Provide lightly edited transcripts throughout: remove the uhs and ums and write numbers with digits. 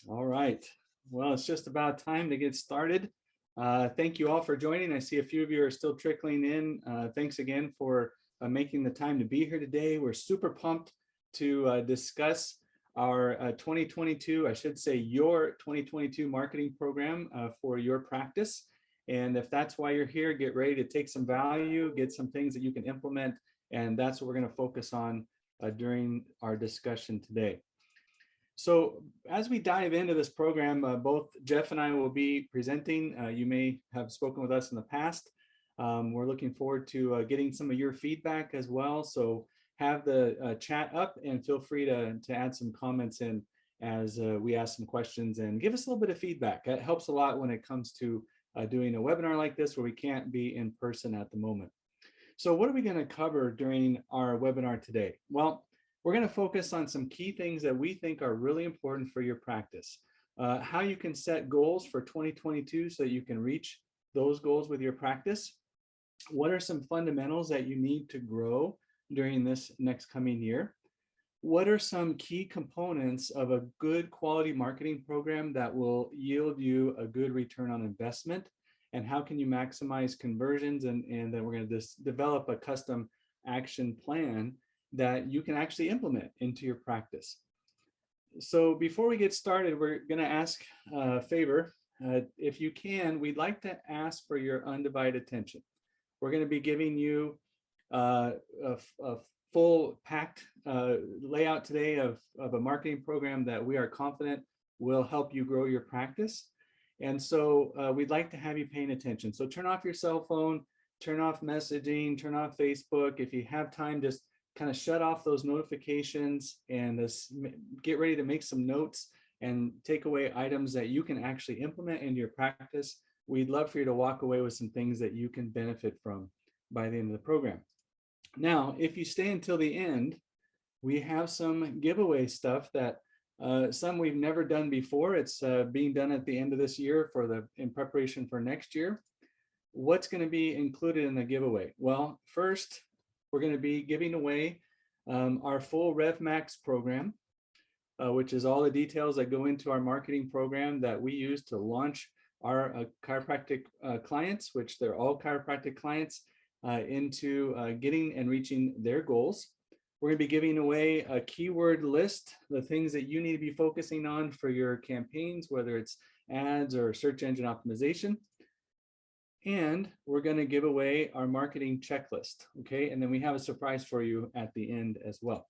All right. Well, it's just about time to get started. Thank you all for joining. I see a few of you are still trickling in. Thanks again for making the time to be here today. We're super pumped to discuss our 2022, I should say your 2022 marketing program for your practice. And if that's why you're here, get ready to take some value, get some things that you can implement. And that's what we're going to focus on during our discussion today. So as we dive into this program, both Jeff and I will be presenting. You may have spoken with us in the past. We're looking forward to getting some of your feedback as well. So have the chat up and feel free to add some comments in as we ask some questions and give us a little bit of feedback. It helps a lot when it comes to doing a webinar like this where we can't be in person at the moment. So what are we going to cover during our webinar today? Well, we're going to focus on some key things that we think are really important for your practice. How you can set goals for 2022 so that you can reach those goals with your practice. What are some fundamentals that you need to grow during this next coming year? What are some key components of a good quality marketing program that will yield you a good return on investment? And how can you maximize conversions? And then we're going to just develop a custom action plan that you can actually implement into your practice. So before we get started, we're going to ask a favor. If you can, we'd like to ask for your undivided attention. We're going to be giving you a full packed layout today of a marketing program that we are confident will help you grow your practice. And so we'd like to have you paying attention. So turn off your cell phone, turn off messaging, turn off Facebook. If you have time, just kind of shut off those notifications and get ready to make some notes and take away items that you can actually implement into your practice. We'd love for you to walk away with some things that you can benefit from by the end of the program. Now, if you stay until the end, we have some giveaway stuff that some we've never done before. It's being done at the end of this year in preparation for next year. What's going to be included in the giveaway? Well, first, we're going to be giving away our full RevMax program, which is all the details that go into our marketing program that we use to launch our chiropractic clients, which they're all chiropractic clients, into getting and reaching their goals. We're going to be giving away a keyword list, the things that you need to be focusing on for your campaigns, whether it's ads or search engine optimization. And we're going to give away our marketing checklist. Okay. And then we have a surprise for you at the end as well.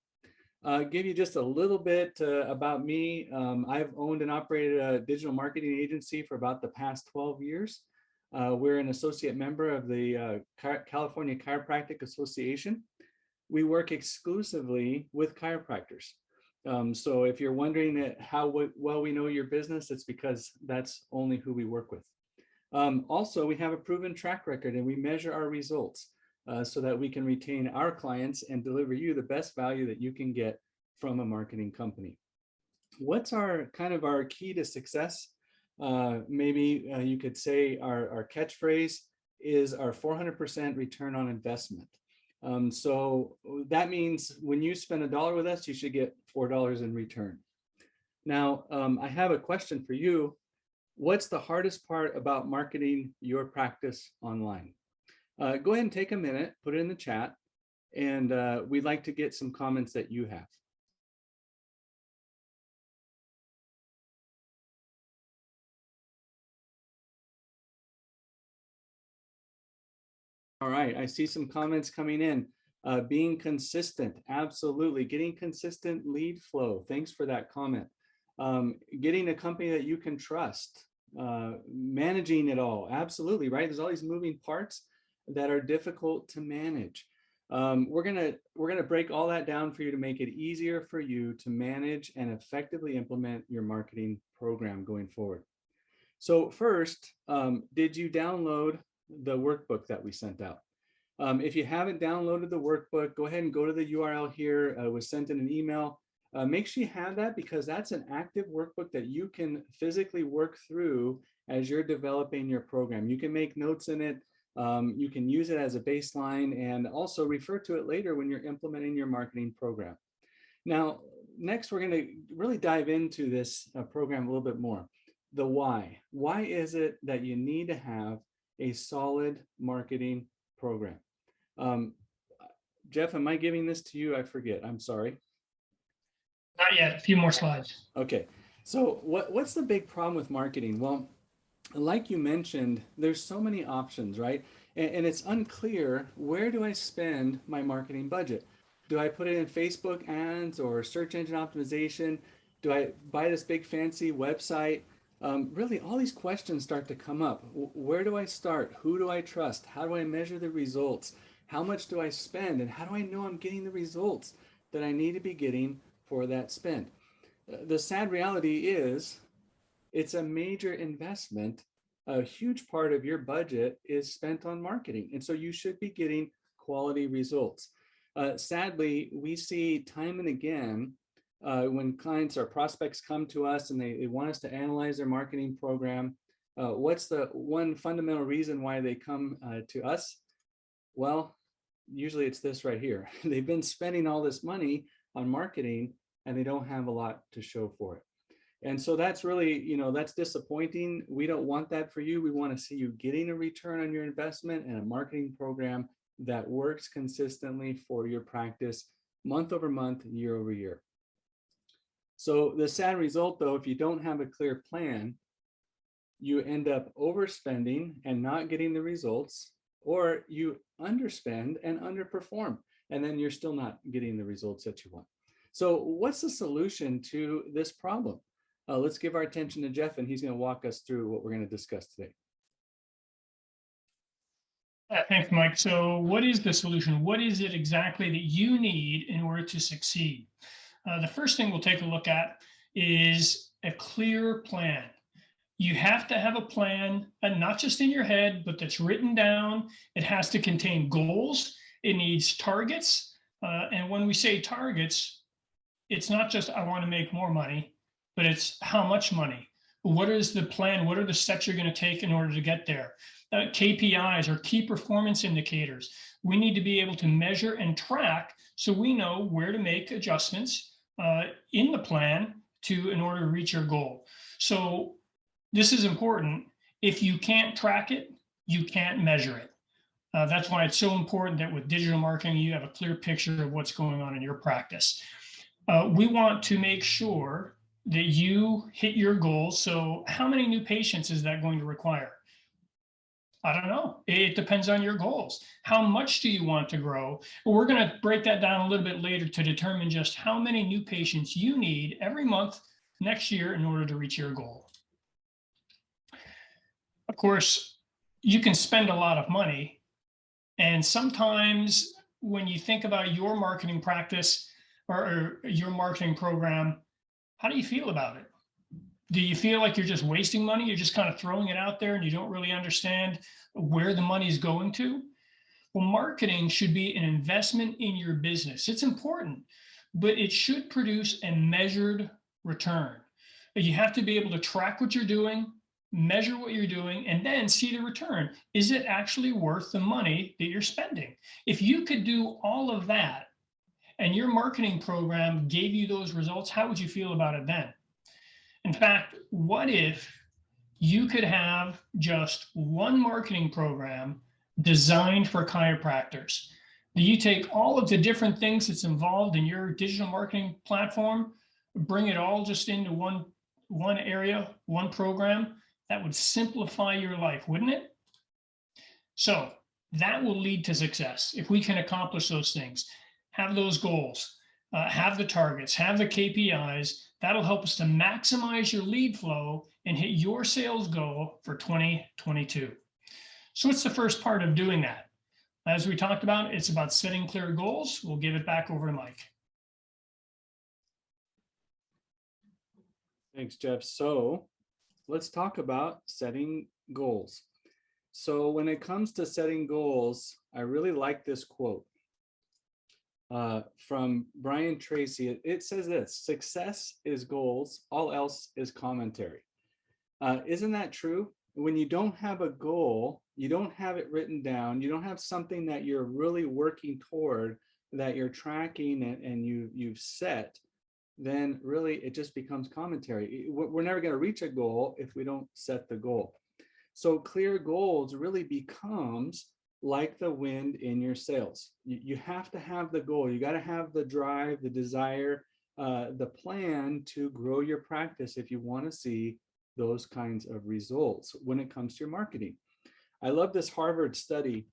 Give you just a little bit about me. I've owned and operated a digital marketing agency for about the past 12 years. We're an associate member of the California Chiropractic Association. We work exclusively with chiropractors. So if you're wondering how well we know your business, it's because that's only who we work with. Also, we have a proven track record and we measure our results so that we can retain our clients and deliver you the best value that you can get from a marketing company. What's our key to success? Maybe you could say our catchphrase is our 400% return on investment. So that means when you spend $1 with us, you should get $4 in return. Now, I have a question for you. What's the hardest part about marketing your practice online? Go ahead and take a minute, put it in the chat, and we'd like to get some comments that you have. All right, I see some comments coming in. Being consistent, absolutely. Getting consistent lead flow. Thanks for that comment. Getting a company that you can trust. Managing it all, absolutely, right? There's all these moving parts that are difficult to manage. We're gonna break all that down for you to make it easier for you to manage and effectively implement your marketing program going forward. So first, did you download the workbook that we sent out? If you haven't downloaded the workbook, go ahead and go to the URL here. It was sent in an email. Make sure you have that because that's an active workbook that you can physically work through as you're developing your program. You can make notes in it. You can use it as a baseline and also refer to it later when you're implementing your marketing program. Now, next, we're going to really dive into this program a little bit more. The why. Why is it that you need to have a solid marketing program? Jeff, am I giving this to you? I forget. I'm sorry. Not yet. A few more slides. Okay. So what's the big problem with marketing? Well, like you mentioned, there's so many options, right? And it's unclear, where do I spend my marketing budget? Do I put it in Facebook ads or search engine optimization? Do I buy this big fancy website? Really, all these questions start to come up. Where do I start? Who do I trust? How do I measure the results? How much do I spend? And how do I know I'm getting the results that I need to be getting for that spend? The sad reality is it's a major investment. A huge part of your budget is spent on marketing. And so you should be getting quality results. Sadly, we see time and again when clients or prospects come to us and they want us to analyze their marketing program, what's the one fundamental reason why they come to us? Well, usually it's this right here. They've been spending all this money on marketing and they don't have a lot to show for it. And so that's really, that's disappointing. We don't want that for you. We want to see you getting a return on your investment and a marketing program that works consistently for your practice month over month, year over year. So the sad result, though, if you don't have a clear plan, you end up overspending and not getting the results, or you underspend and underperform, and then you're still not getting the results that you want. So what's the solution to this problem? Let's give our attention to Jeff, and he's going to walk us through what we're going to discuss today. Thanks, Mike. So what is the solution? What is it exactly that you need in order to succeed? The first thing we'll take a look at is a clear plan. You have to have a plan, and not just in your head, but that's written down. It has to contain goals. It needs targets. And when we say targets, it's not just, I want to make more money, but it's how much money. What is the plan? What are the steps you're going to take in order to get there? KPIs or key performance indicators. We need to be able to measure and track so we know where to make adjustments in the plan in order to reach your goal. So this is important. If you can't track it, you can't measure it. That's why it's so important that with digital marketing, you have a clear picture of what's going on in your practice. We want to make sure that you hit your goals. So how many new patients is that going to require? I don't know. It depends on your goals. How much do you want to grow? Well, we're going to break that down a little bit later to determine just how many new patients you need every month next year in order to reach your goal. Of course, you can spend a lot of money. And sometimes when you think about your marketing practice or your marketing program, how do you feel about it? Do you feel like you're just wasting money? You're just kind of throwing it out there and you don't really understand where the money is going to? Well, marketing should be an investment in your business. It's important, but it should produce a measured return. You have to be able to track what you're doing, measure what you're doing, and then see the return. Is it actually worth the money that you're spending? If you could do all of that and your marketing program gave you those results, how would you feel about it then? In fact, what if you could have just one marketing program designed for chiropractors? Do you take all of the different things that's involved in your digital marketing platform, bring it all just into one area, one program? That would simplify your life, wouldn't it? So that will lead to success if we can accomplish those things. Have those goals, have the targets, have the KPIs. That'll help us to maximize your lead flow and hit your sales goal for 2022. So what's the first part of doing that? As we talked about, it's about setting clear goals. We'll give it back over to Mike. Thanks, Jeff. So let's talk about setting goals. So when it comes to setting goals, I really like this quote from Brian Tracy. It says this: success is goals, all else is commentary. Isn't that true? When you don't have a goal, you don't have it written down, you don't have something that you're really working toward, that you're tracking and you've set, then really it just becomes commentary. We're never going to reach a goal if we don't set the goal. So clear goals really becomes like the wind in your sails. You have to have the goal. You got to have the drive, the desire, the plan to grow your practice if you want to see those kinds of results when it comes to your marketing. I love this Harvard study.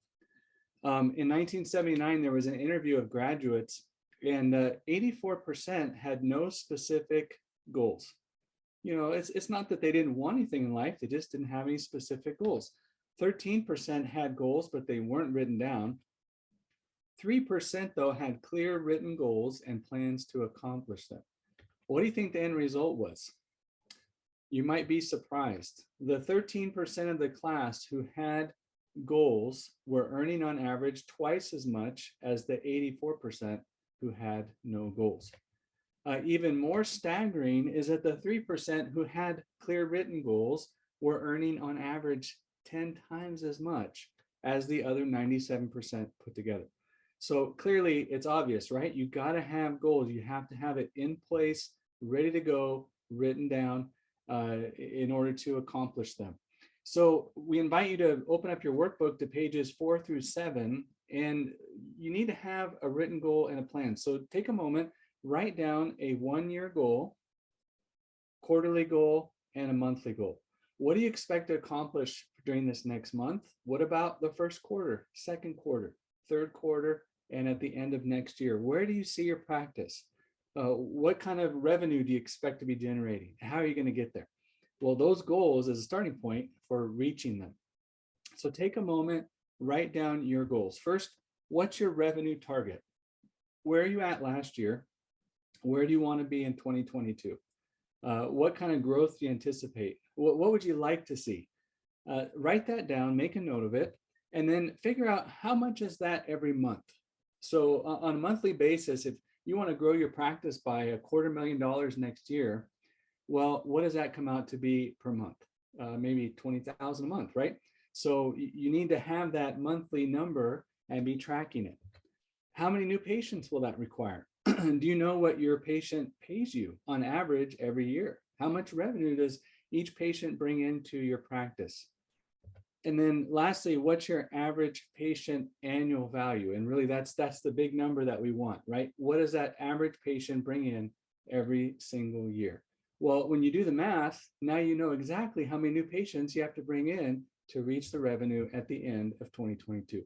In 1979, there was an interview of graduates, and 84% had no specific goals. You know, it's not that they didn't want anything in life, they just didn't have any specific goals. 13% had goals, but they weren't written down. 3% though had clear written goals and plans to accomplish them. What do you think the end result was? You might be surprised. The 13% of the class who had goals were earning on average twice as much as the 84% who had no goals. Even more staggering is that the 3% who had clear written goals were earning on average 10 times as much as the other 97% put together. So clearly it's obvious, right? You got to have goals. You have to have it in place, ready to go, written down in order to accomplish them. So we invite you to open up your workbook to pages 4 through 7, and you need to have a written goal and a plan. So take a moment, write down a 1-year goal, quarterly goal, and a monthly goal. What do you expect to accomplish during this next month? What about the first quarter, second quarter, third quarter, and at the end of next year? Where do you see your practice? What kind of revenue do you expect to be generating? How are you going to get there? Well, those goals is a starting point for reaching them. So take a moment, write down your goals. First, what's your revenue target? Where are you at last year? Where do you want to be in 2022? What kind of growth do you anticipate? What would you like to see? Write that down, make a note of it, and then figure out how much is that every month. So on a monthly basis, if you want to grow your practice by $250,000 next year, well, what does that come out to be per month? Maybe 20,000 a month, right? So you need to have that monthly number and be tracking it. How many new patients will that require? Do you know what your patient pays you on average every year? How much revenue does each patient bring into your practice? And then lastly, what's your average patient annual value? And really that's the big number that we want, right? What does that average patient bring in every single year? Well, when you do the math, now you know exactly how many new patients you have to bring in to reach the revenue at the end of 2022.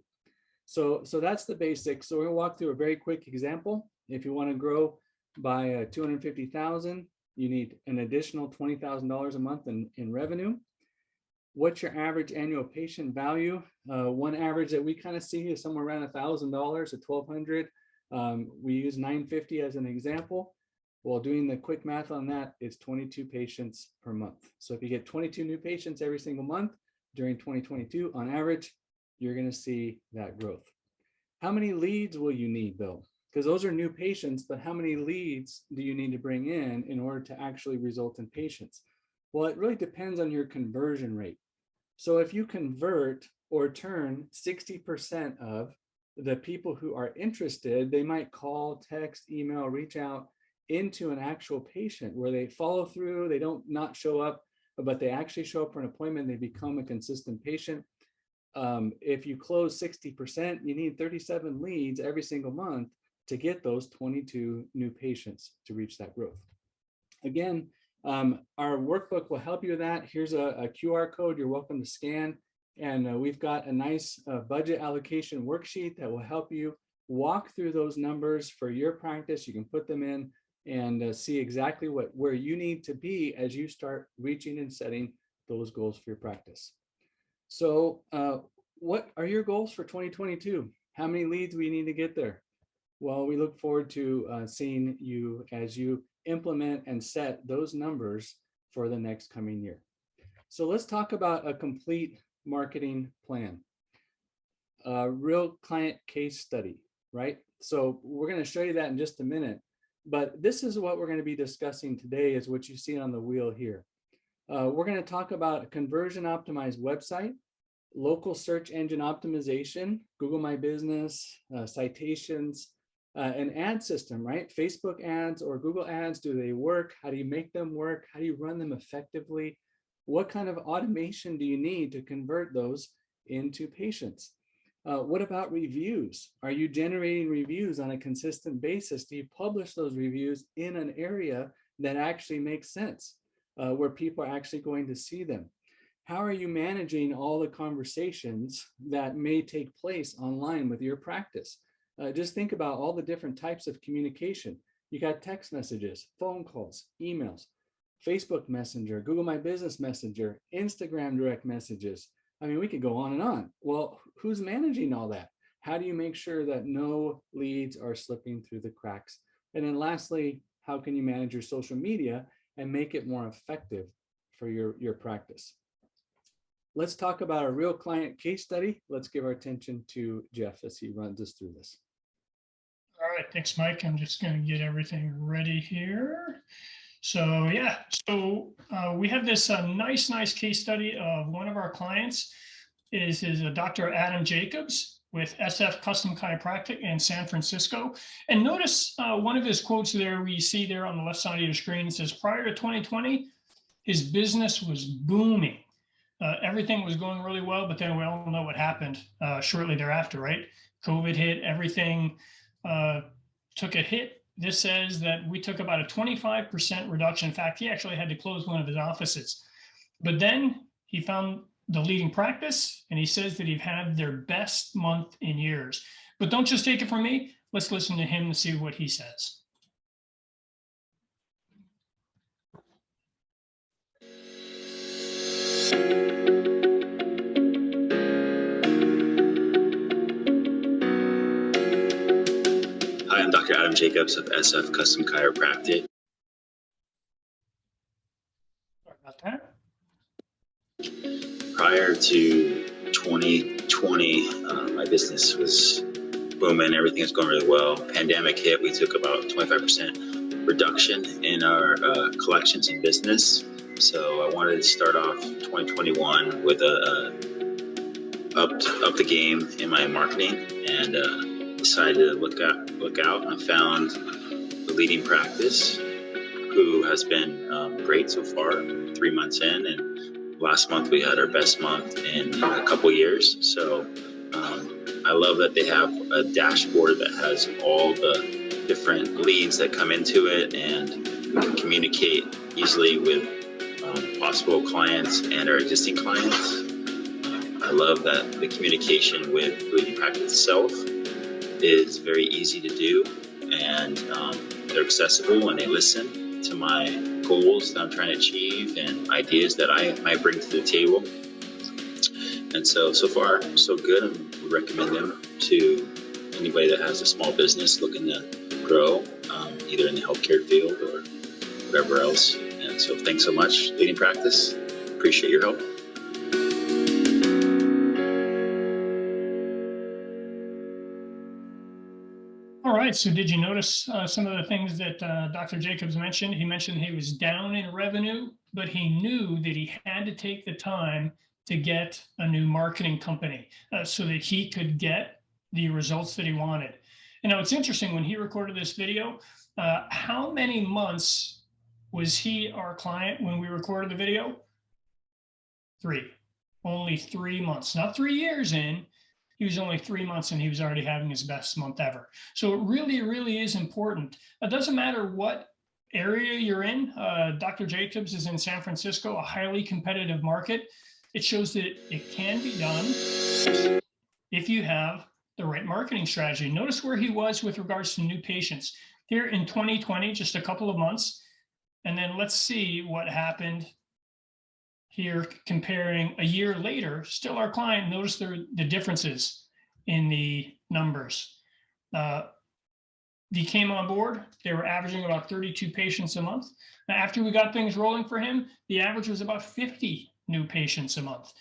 So that's the basics. So we're gonna walk through a very quick example. If you want to grow by 250,000, you need an additional $20,000 a month in revenue. What's your average annual patient value? One average that we kind of see is somewhere around $1,000 to $1,200. We use $950 as an example. Well, doing the quick math on that, it's 22 patients per month. So if you get 22 new patients every single month during 2022, on average, you're going to see that growth. How many leads will you need, though? Because those are new patients, but how many leads do you need to bring in order to actually result in patients? Well, it really depends on your conversion rate. So if you convert or turn 60% of the people who are interested, they might call, text, email, reach out into an actual patient where they follow through, they don't not show up, but they actually show up for an appointment, they become a consistent patient. If you close 60%, you need 37 leads every single month to get those 22 new patients to reach that growth. Again, our workbook will help you with that. Here's a QR code you're welcome to scan. And we've got a nice budget allocation worksheet that will help you walk through those numbers for your practice. You can put them in and see exactly where you need to be as you start reaching and setting those goals for your practice. So what are your goals for 2022? How many leads we need to get there? Well, we look forward to seeing you as you implement and set those numbers for the next coming year. So let's talk about a complete marketing plan, a real client case study, right? So we're going to show you that in just a minute, but this is what we're going to be discussing today is what you see on the wheel here. We're going to talk about a conversion optimized website, local search engine optimization, Google My Business, Citations, An ad system, right? Facebook ads or Google ads, do they work? How do you make them work? How do you run them effectively? What kind of automation do you need to convert those into patients? What about reviews? Are you generating reviews on a consistent basis? Do you publish those reviews in an area that actually makes sense, where people are actually going to see them? How are you managing all the conversations that may take place online with your practice? Just think about all the different types of communication. You got text messages, phone calls, emails, Facebook Messenger, Google My Business Messenger, Instagram direct messages. I mean, we could go on and on. Well, who's managing all that? How do you make sure that no leads are slipping through the cracks? And then lastly, how can you manage your social media and make it more effective for your practice? Let's talk about a real client case study. Let's give our attention to Jeff as he runs us through this. All right, thanks, Mike. I'm just going to get everything ready here. So yeah, we have this nice case study of one of our clients. Is Dr. Adam Jacobs with SF Custom Chiropractic in San Francisco. And notice one of his quotes there, we see there on the left side of your screen, says, prior to 2020, his business was booming. Everything was going really well, but then we all know what happened shortly thereafter, right? COVID hit, everything took a hit. This says that we took about a 25% reduction. In fact, he actually had to close one of his offices. But then he found the leading practice, and he says that he've had their best month in years. But don't just take it from me. Let's listen to him to see what he says. Hi, I'm Dr. Adam Jacobs of SF Custom Chiropractic. Sorry about that. Prior to 2020, my business was booming. Everything was going really well. Pandemic hit. We took about 25% reduction in our collections and business. So I wanted to start off 2021 with up the game in my marketing, and decided to look out. I found the leading practice, who has been great so far, 3 months in, and last month we had our best month in a couple years. So I love that they have a dashboard that has all the different leads that come into it, and we can communicate easily with possible clients and our existing clients. I love that the communication with the leading practice itself is very easy to do, and they're accessible, and they listen to my goals that I'm trying to achieve and ideas that I might bring to the table. And so far, so good. I would recommend them to anybody that has a small business looking to grow, either in the healthcare field or whatever else. And so thanks so much, Leading Practice. Appreciate your help. All right, so did you notice some of the things that Dr. Jacobs mentioned? He mentioned he was down in revenue, but he knew that he had to take the time to get a new marketing company so that he could get the results that he wanted. And now it's interesting, when he recorded this video, how many months was he our client when we recorded the video? 3. Only 3 months, not 3 years in. He was only 3 months and he was already having his best month ever. So it really is important. It doesn't matter what area you're in. Dr. Jacobs is in San Francisco, a highly competitive market. It shows that it can be done if you have the right marketing strategy. Notice where he was with regards to new patients here in 2020, just a couple of months. And then let's see what happened here comparing a year later. Still our client. Notice the differences in the numbers. He came on board, they were averaging about 32 patients a month. Now, after we got things rolling for him, the average was about 50 new patients a month.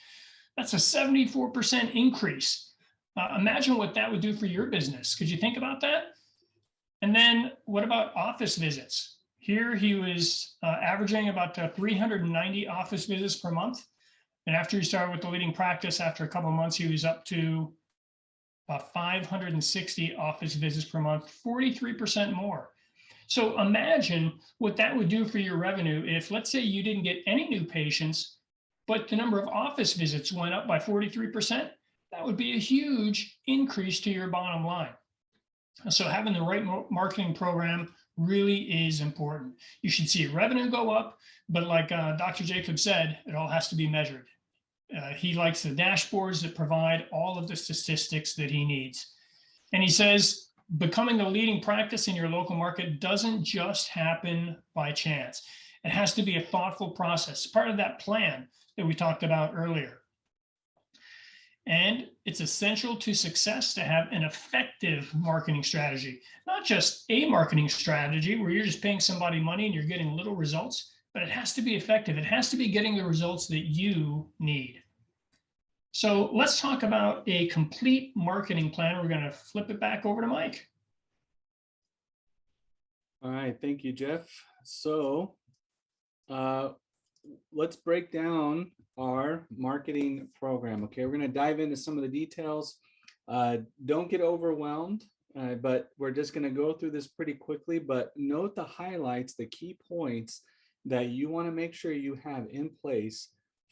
That's a 74% increase. Imagine what that would do for your business. Could you think about that? And then what about office visits? Here he was averaging about 390 office visits per month. And after he started with the leading practice, after a couple of months, he was up to about 560 office visits per month, 43% more. So imagine what that would do for your revenue if, let's say, you didn't get any new patients, but the number of office visits went up by 43%. That would be a huge increase to your bottom line. So having the right marketing program really is important. You should see revenue go up, but like Dr. Jacob said, it all has to be measured. He likes the dashboards that provide all of the statistics that he needs. And he says, becoming the leading practice in your local market doesn't just happen by chance. It has to be a thoughtful process, part of that plan that we talked about earlier. And it's essential to success to have an effective marketing strategy, not just a marketing strategy where you're just paying somebody money and you're getting little results, but it has to be effective. It has to be getting the results that you need. So let's talk about a complete marketing plan. We're going to flip it back over to Mike. All right, thank you, Jeff. So let's break down our marketing program. Okay, we're going to dive into some of the details. Don't get overwhelmed, but we're just going to go through this pretty quickly, but note the highlights, the key points that you want to make sure you have in place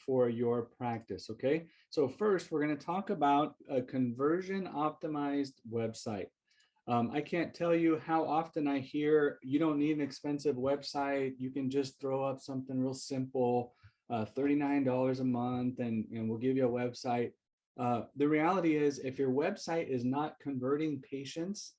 for your practice. Okay, so first we're going to talk about a conversion optimized website. I can't tell you how often I hear you don't need an expensive website. You can just throw up something real simple, $39 a month, and we'll give you a website. The reality is, if your website is not converting patients,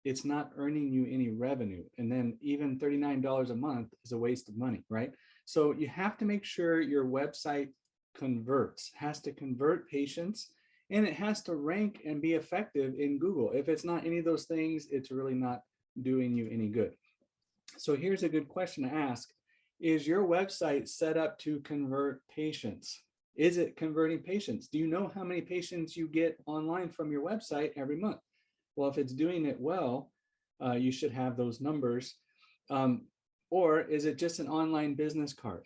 it's not earning you any revenue. And then even $39 a month is a waste of money, right? So you have to make sure your website converts, has to convert patients, and it has to rank and be effective in Google. If it's not any of those things, it's really not doing you any good. So here's a good question to ask. Is your website set up to convert patients? Is it converting patients? Do you know how many patients you get online from your website every month? Well, if it's doing it well, you should have those numbers. Or is it just an online business card?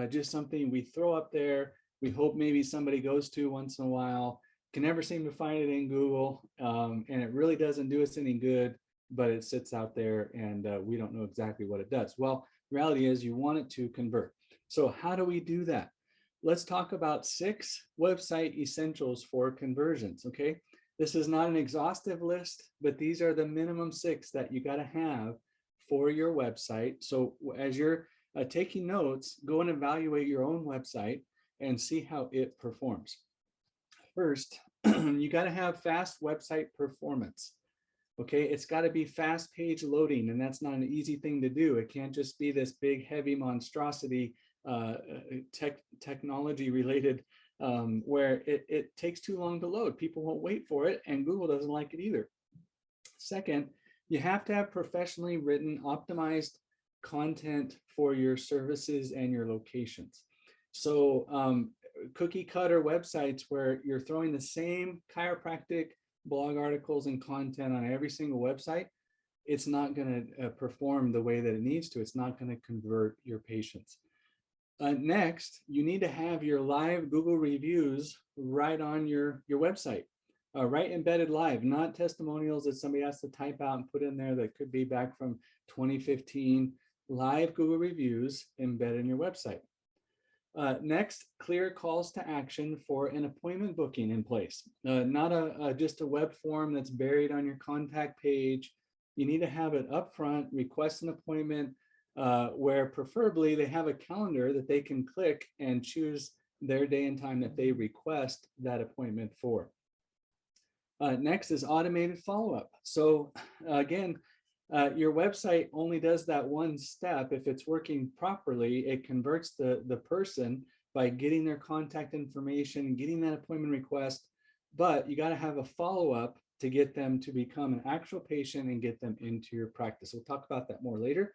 Just something we throw up there. We hope maybe somebody goes to once in a while. Can never seem to find it in Google, and it really doesn't do us any good, but it sits out there and we don't know exactly what it does. Well, the reality is you want it to convert. So how do we do that? Let's talk about 6 website essentials for conversions, okay? This is not an exhaustive list, but these are the minimum 6 that you got to have for your website. So as you're taking notes, go and evaluate your own website and see how it performs. First, you got to have fast website performance. Okay, it's got to be fast page loading, and that's not an easy thing to do. It can't just be this big, heavy monstrosity technology related where it takes too long to load. People won't wait for it, and Google doesn't like it either. Second, you have to have professionally written, optimized content for your services and your locations. So cookie cutter websites where you're throwing the same chiropractic blog articles and content on every single website, it's not going to perform the way that it needs to. It's not going to convert your patients. Next, you need to have your live Google reviews right on your website, right embedded live, not testimonials that somebody has to type out and put in there that could be back from 2015. Live Google reviews embedded in your website. Next, clear calls to action for an appointment booking in place, not just a web form that's buried on your contact page. You need to have it up front, request an appointment, where preferably they have a calendar that they can click and choose their day and time that they request that appointment for. Next is automated follow-up. So again, your website only does that one step. If it's working properly, it converts the person by getting their contact information, getting that appointment request, but you got to have a follow-up to get them to become an actual patient and get them into your practice. We'll talk about that more later.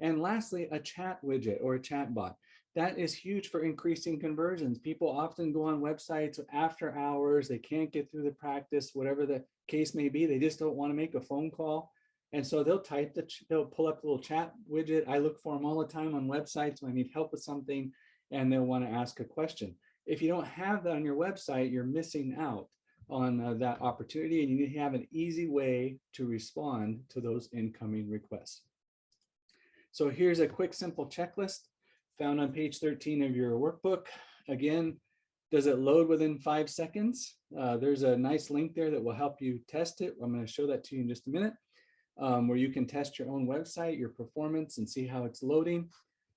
And lastly, a chat widget or a chat bot. That is huge for increasing conversions. People often go on websites after hours. They can't get through the practice, whatever the case may be. They just don't want to make a phone call. And so they'll pull up a little chat widget. I look for them all the time on websites when I need help with something, and they'll want to ask a question. If you don't have that on your website, you're missing out. on that opportunity, and you need to have an easy way to respond to those incoming requests. So here's a quick, simple checklist found on page 13 of your workbook. Again, does it load within 5 seconds? There's a nice link there that will help you test it. I'm going to show that to you in just a minute, where you can test your own website, your performance, and see how it's loading.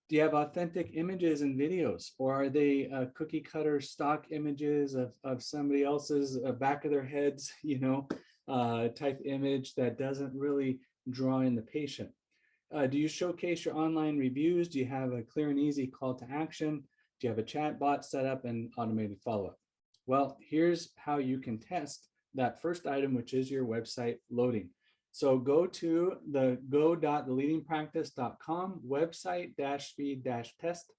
Do you have authentic images and videos, or are they cookie cutter stock images of somebody else's back of their heads, type image that doesn't really draw in the patient? Do you showcase your online reviews? Do you have a clear and easy call to action? Do you have a chat bot set up and automated follow-up? Well, here's how you can test that first item, which is your website loading. So go to the go.theleadingpractice.com website-speed-test,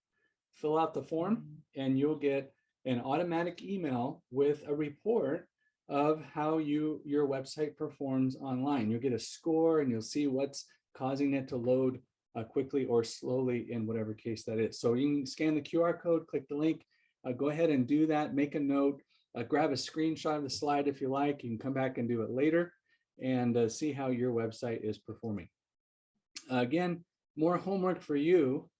fill out the form, and you'll get an automatic email with a report of how your website performs online. You'll get a score and you'll see what's causing it to load quickly or slowly in whatever case that is. So you can scan the QR code, click the link, go ahead and do that, make a note, grab a screenshot of the slide if you like. You can come back and do it later and see how your website is performing. Again, more homework for you.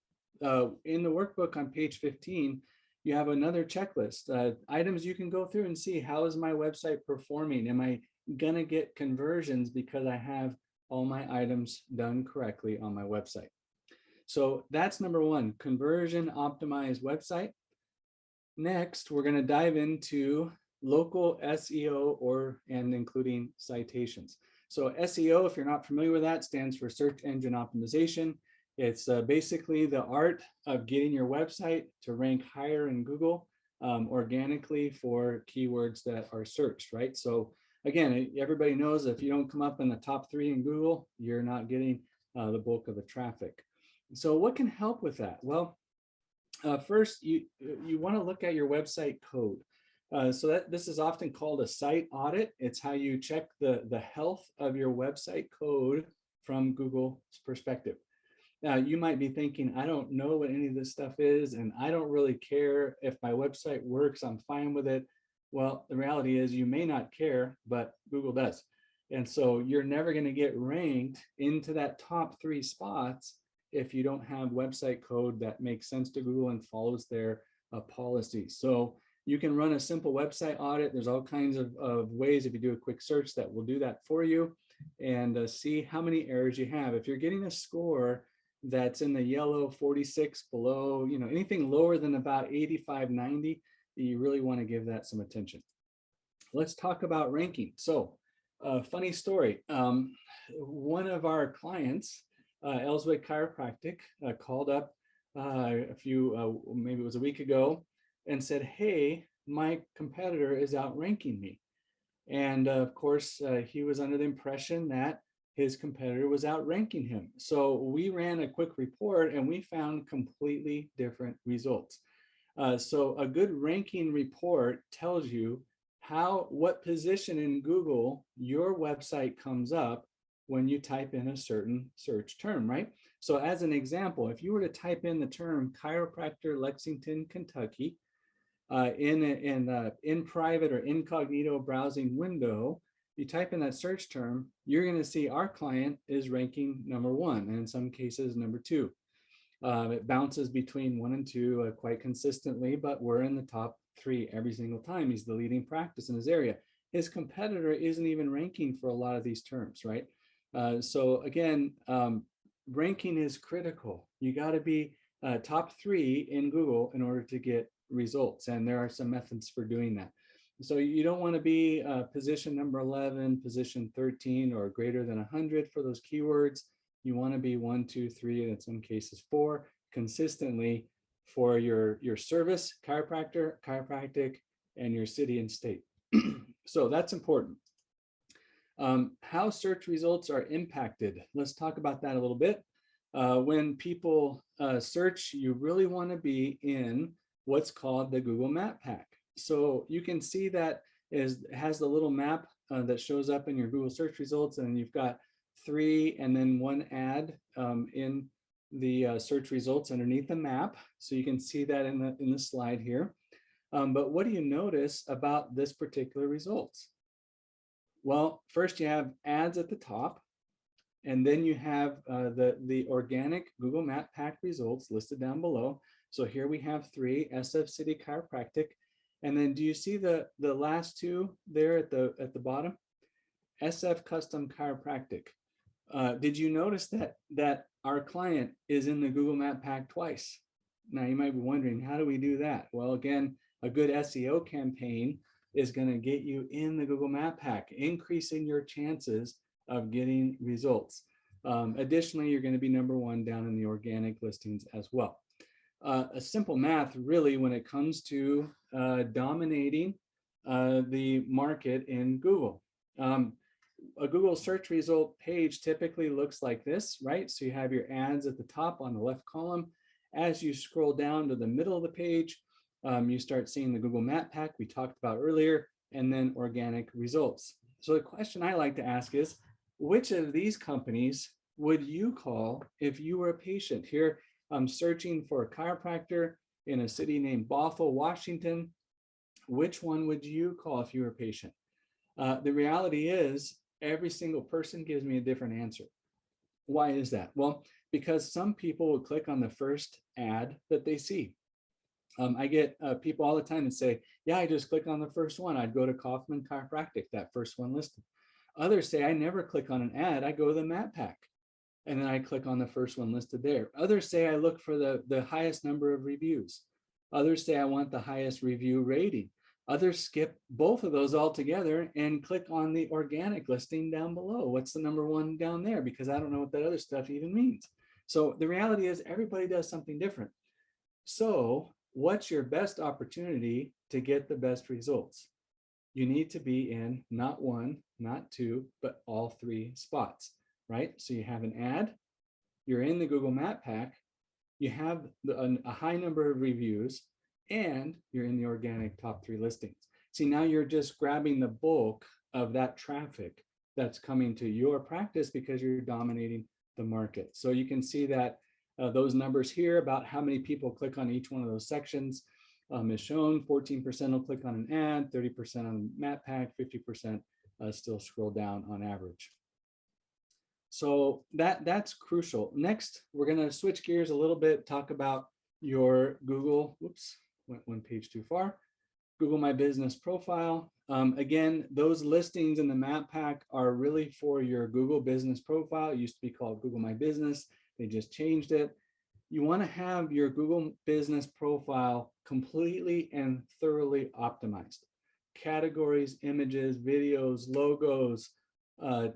In the workbook on page 15, you have another checklist, items you can go through and see, how is my website performing? Am I gonna get conversions because I have all my items done correctly on my website? So that's number one, conversion optimized website. Next, we're gonna dive into local SEO and including citations. So SEO, if you're not familiar with that, stands for search engine optimization. It's basically the art of getting your website to rank higher in Google organically for keywords that are searched, right? So again, everybody knows if you don't come up in the top 3 in Google, you're not getting the bulk of the traffic. So what can help with that? Well, first, you want to look at your website code. So this is often called a site audit. It's how you check the health of your website code from Google's perspective. Now, you might be thinking, I don't know what any of this stuff is, and I don't really care if my website works, I'm fine with it. Well, the reality is you may not care, but Google does. And so you're never going to get ranked into that top 3 spots if you don't have website code that makes sense to Google and follows their policies. So you can run a simple website audit. There's all kinds of ways, if you do a quick search, that will do that for you, and see how many errors you have. If you're getting a score that's in the yellow, 46 below, anything lower than about 85, 90, you really want to give that some attention. Let's talk about ranking. So funny story. One of our clients, Ellswick Chiropractic, called up maybe it was a week ago, and said, hey, my competitor is outranking me. And of course, he was under the impression that his competitor was outranking him. So we ran a quick report and we found completely different results. So a good ranking report tells you what position in Google your website comes up when you type in a certain search term, right? So as an example, if you were to type in the term chiropractor Lexington, Kentucky, in private or incognito browsing window, you type in that search term, you're going to see our client is ranking number 1, and in some cases number 2. It bounces between 1 and 2 quite consistently, but we're in the top 3 every single time. He's the leading practice in his area. His competitor isn't even ranking for a lot of these terms, right? So again, ranking is critical. You got to be top 3 in Google in order to get results, and there are some methods for doing that. So you don't want to be position number 11, position 13, or greater than 100 for those keywords. You want to be 1, 2, 3, and in some cases 4 consistently for your service, chiropractic, and your city and state. So that's important. How search results are impacted. Let's talk about that a little bit. When people search, you really want to be in what's called the Google Map Pack. So you can see that it has the little map that shows up in your Google search results, and you've got 3 and then 1 ad in the search results underneath the map. So you can see that in the slide here. But what do you notice about this particular results? Well, first you have ads at the top, and then you have the organic Google Map Pack results listed down below. So here we have 3, SF City Chiropractic. And then do you see the last 2 there at the bottom? SF Custom Chiropractic. Did you notice that our client is in the Google Map Pack twice? Now you might be wondering, how do we do that? Well, again, a good SEO campaign is going to get you in the Google Map Pack, increasing your chances of getting results. Additionally, you're going to be #1 down in the organic listings as well. A simple math, really, when it comes to dominating the market in Google. A Google search result page typically looks like this, right? So you have your ads at the top on the left column. As you scroll down to the middle of the page, you start seeing the Google Map Pack we talked about earlier, and then organic results. So the question I like to ask is, which of these companies would you call if you were a patient? Here, I'm searching for a chiropractor in a city named Bothell, Washington. Which one would you call if you were a patient? The reality is, every single person gives me a different answer. Why is that? Well, because some people will click on the first ad that they see. I get people all the time that say, yeah, I just click on the first one. I'd go to Kaufman Chiropractic, that first one listed. Others say, I never click on an ad. I go to the Map Pack, and then I click on the first one listed there. Others say I look for the highest number of reviews. Others say I want the highest review rating. Others skip both of those altogether and click on the organic listing down below. What's the #1 down there? Because I don't know what that other stuff even means. So the reality is everybody does something different. So what's your best opportunity to get the best results? You need to be in not 1, not 2, but all 3 spots, right? So you have an ad, you're in the Google Map Pack, you have a high number of reviews, and you're in the organic top 3 listings. See, now you're just grabbing the bulk of that traffic that's coming to your practice because you're dominating the market. So you can see that those numbers here about how many people click on each one of those sections is shown. 14% will click on an ad, 30% on Map Pack, 50% still scroll down on average. So that's crucial. Next, we're going to switch gears a little bit, talk about your Google, whoops, went 1 page too far, Google My Business profile. Again, those listings in the Map Pack are really for your Google Business profile. It used to be called Google My Business. They just changed it. You want to have your Google Business profile completely and thoroughly optimized. Categories, images, videos, logos,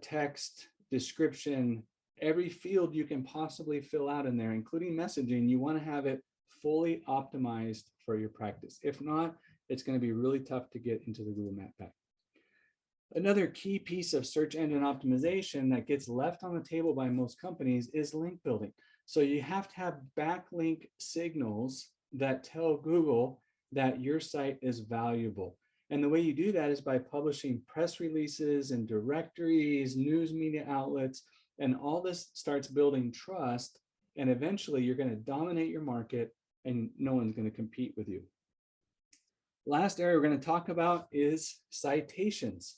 text, description, every field you can possibly fill out in there, including messaging, you want to have it fully optimized for your practice. If not, it's going to be really tough to get into the Google Map Pack. Another key piece of search engine optimization that gets left on the table by most companies is link building. So you have to have backlink signals that tell Google that your site is valuable. And the way you do that is by publishing press releases and directories, news media outlets, and all this starts building trust. And eventually you're going to dominate your market and no one's going to compete with you. Last area we're going to talk about is citations.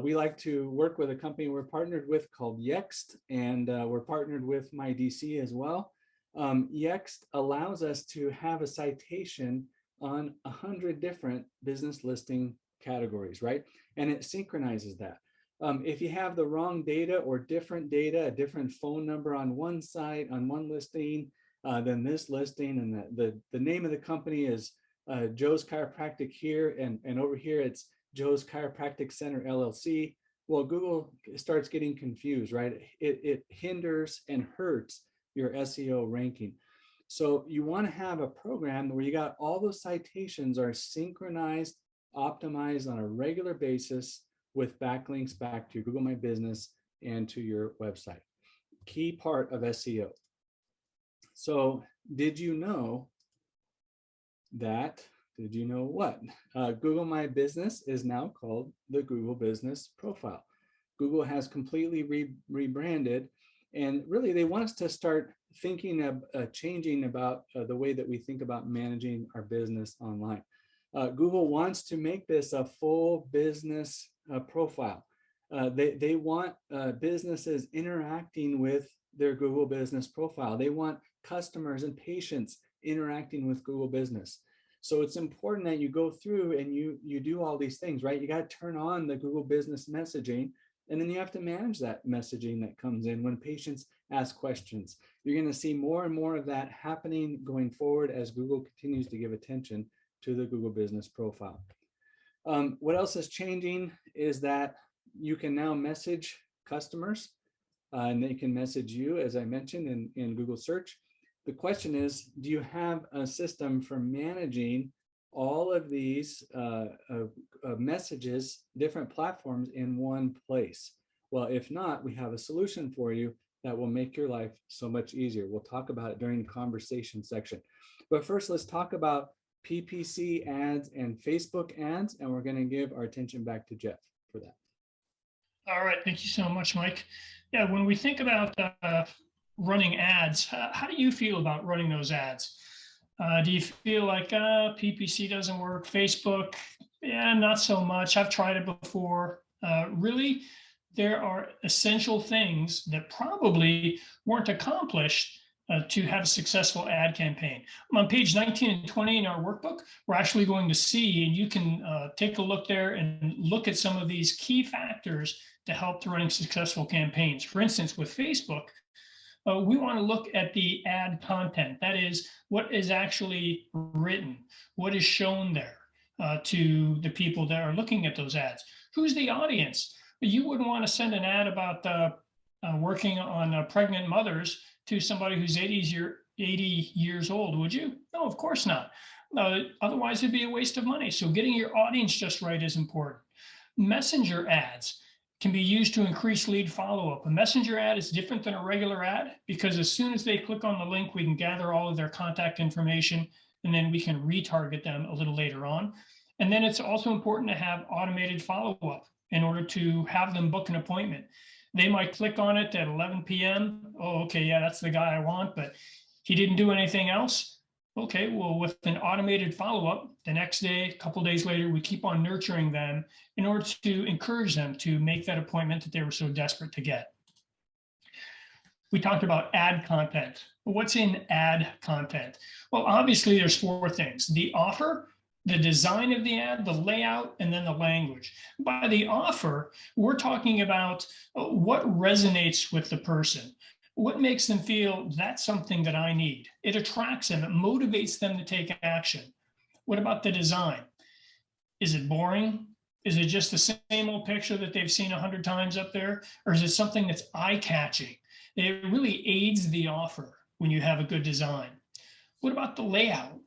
We like to work with a company we're partnered with called Yext, and we're partnered with MyDC as well. Yext allows us to have a citation on 100 different business listing categories, right? And it synchronizes that. If you have the wrong data or different data, a different phone number on one site, on one listing, than this listing, and the name of the company is Joe's Chiropractic here, and over here it's Joe's Chiropractic Center LLC. Well, Google starts getting confused, right? It hinders and hurts your SEO ranking. So you want to have a program where you got all those citations are synchronized, optimized on a regular basis with backlinks back to Google My Business and to your website. Key part of SEO. So did you know that, did you know what? Google My Business is now called the Google Business Profile. Google has completely rebranded, and really they want us to start thinking of changing about the way that we think about managing our business online. Google wants to make this a full business profile. They want businesses interacting with their Google business profile. They want customers and patients interacting with Google business. So it's important that you go through and you do all these things, right? You got to turn on the Google business messaging, and then you have to manage that messaging that comes in when patients ask questions. You're going to see more and more of that happening going forward as Google continues to give attention to the Google business profile. What else is changing is that you can now message customers and they can message you, as I mentioned, in Google search. The question is, do you have a system for managing all of these messages, different platforms in one place? Well, if not, we have a solution for you that will make your life so much easier. We'll talk about it during the conversation section. But first, let's talk about PPC ads and Facebook ads, and we're going to give our attention back to Jeff for that. All right, thank you so much, Mike. Yeah, when we think about running ads, how do you feel about running those ads? Do you feel like PPC doesn't work? Facebook, yeah, not so much. I've tried it before. Really, there are essential things that probably weren't accomplished to have a successful ad campaign. On page 19 and 20 in our workbook, we're actually going to see, and you can take a look there and look at some of these key factors to help to running successful campaigns. For instance, with Facebook, we want to look at the ad content. That is, what is actually written, what is shown there to the people that are looking at those ads. Who's the audience? You wouldn't want to send an ad about working on pregnant mothers to somebody who's 80 years old, would you? No, of course not. Otherwise, it'd be a waste of money. So getting your audience just right is important. Messenger ads can be used to increase lead follow-up. A messenger ad is different than a regular ad because as soon as they click on the link, we can gather all of their contact information, and then we can retarget them a little later on. And then it's also important to have automated follow-up in order to have them book an appointment. They might click on it at 11 p.m. Oh, okay, yeah, that's the guy I want, but he didn't do anything else. Okay, well, with an automated follow-up, the next day, a couple days later, we keep on nurturing them in order to encourage them to make that appointment that they were so desperate to get. We talked about ad content. What's in ad content? Well, obviously, there's four things: the offer, the design of the ad, the layout, and then the language. By the offer, we're talking about what resonates with the person. What makes them feel that's something that I need? It attracts them, it motivates them to take action. What about the design? Is it boring? Is it just the same old picture that they've seen 100 times up there? Or is it something that's eye-catching? It really aids the offer when you have a good design. What about the layout?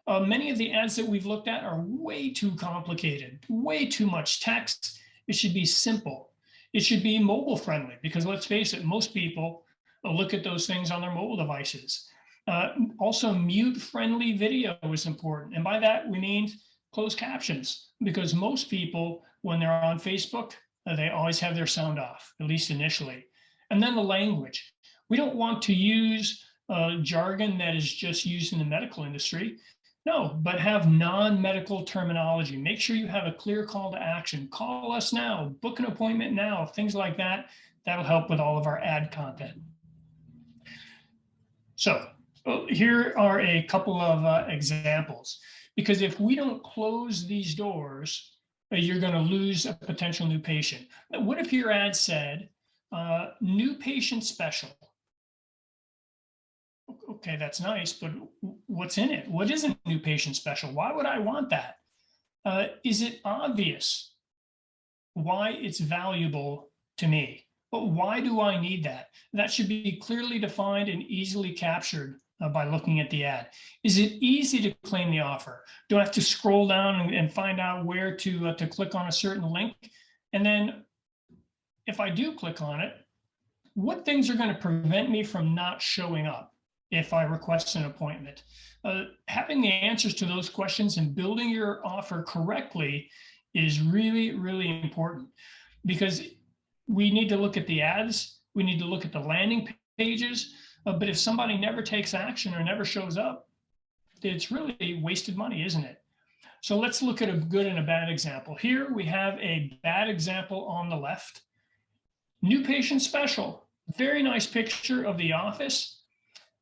Many of the ads that we've looked at are way too complicated, way too much text. It should be simple. It should be mobile friendly because let's face it, most people look at those things on their mobile devices. Also, mute friendly video is important. And by that, we mean closed captions because most people, when they're on Facebook, they always have their sound off, at least initially. And then the language. We don't want to use jargon that is just used in the medical industry. No, but have non-medical terminology. Make sure you have a clear call to action. Call us now, book an appointment now, things like that. That'll help with all of our ad content. So here are a couple of examples, because if we don't close these doors, you're going to lose a potential new patient. What if your ad said, new patient special? Okay, that's nice, but what's in it? What is a new patient special? Why would I want that? Is it obvious why it's valuable to me? But why do I need that? That should be clearly defined and easily captured by looking at the ad. Is it easy to claim the offer? Do I have to scroll down and find out where to click on a certain link? And then if I do click on it, what things are going to prevent me from not showing up if I request an appointment? Having the answers to those questions and building your offer correctly is really, really important, because we need to look at the ads, we need to look at the landing pages, but if somebody never takes action or never shows up, it's really wasted money, isn't it? So let's look at a good and a bad example. Here we have a bad example on the left. New patient special, very nice picture of the office.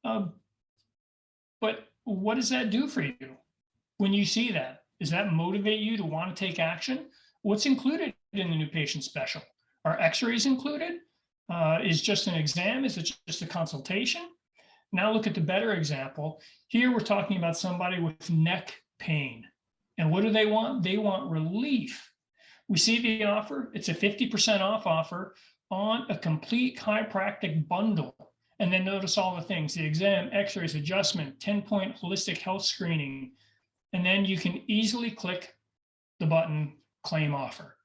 But what does that do for you when you see that? Does that motivate you to want to take action? What's included in the new patient special? Are x-rays included? Is just an exam? Is it just a consultation? Now look at the better example. Here we're talking about somebody with neck pain. And what do they want? They want relief. We see the offer. It's a 50% off offer on a complete chiropractic bundle. And then notice all the things: the exam, x-rays, adjustment, 10-point holistic health screening. And then you can easily click the button, claim offer.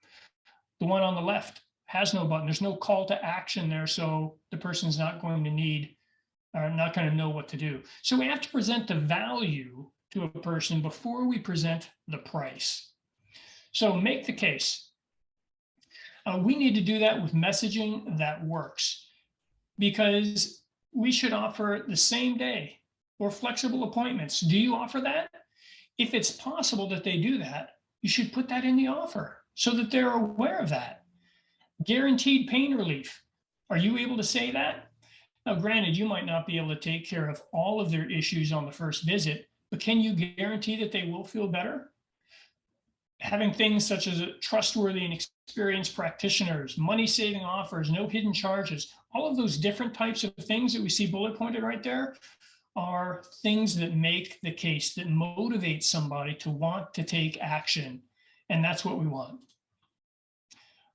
The one on the left has no button. There's no call to action there. So the person's not going to need, or not going to know what to do. So we have to present the value to a person before we present the price. So make the case. We need to do that with messaging that works, because we should offer the same day or flexible appointments. Do you offer that? If it's possible that they do that, you should put that in the offer so that they're aware of that. Guaranteed pain relief. Are you able to say that? Now, granted, you might not be able to take care of all of their issues on the first visit, but can you guarantee that they will feel better? Having things such as trustworthy and experienced practitioners, money-saving offers, no hidden charges, all of those different types of things that we see bullet pointed right there are things that make the case, that motivate somebody to want to take action. And that's what we want.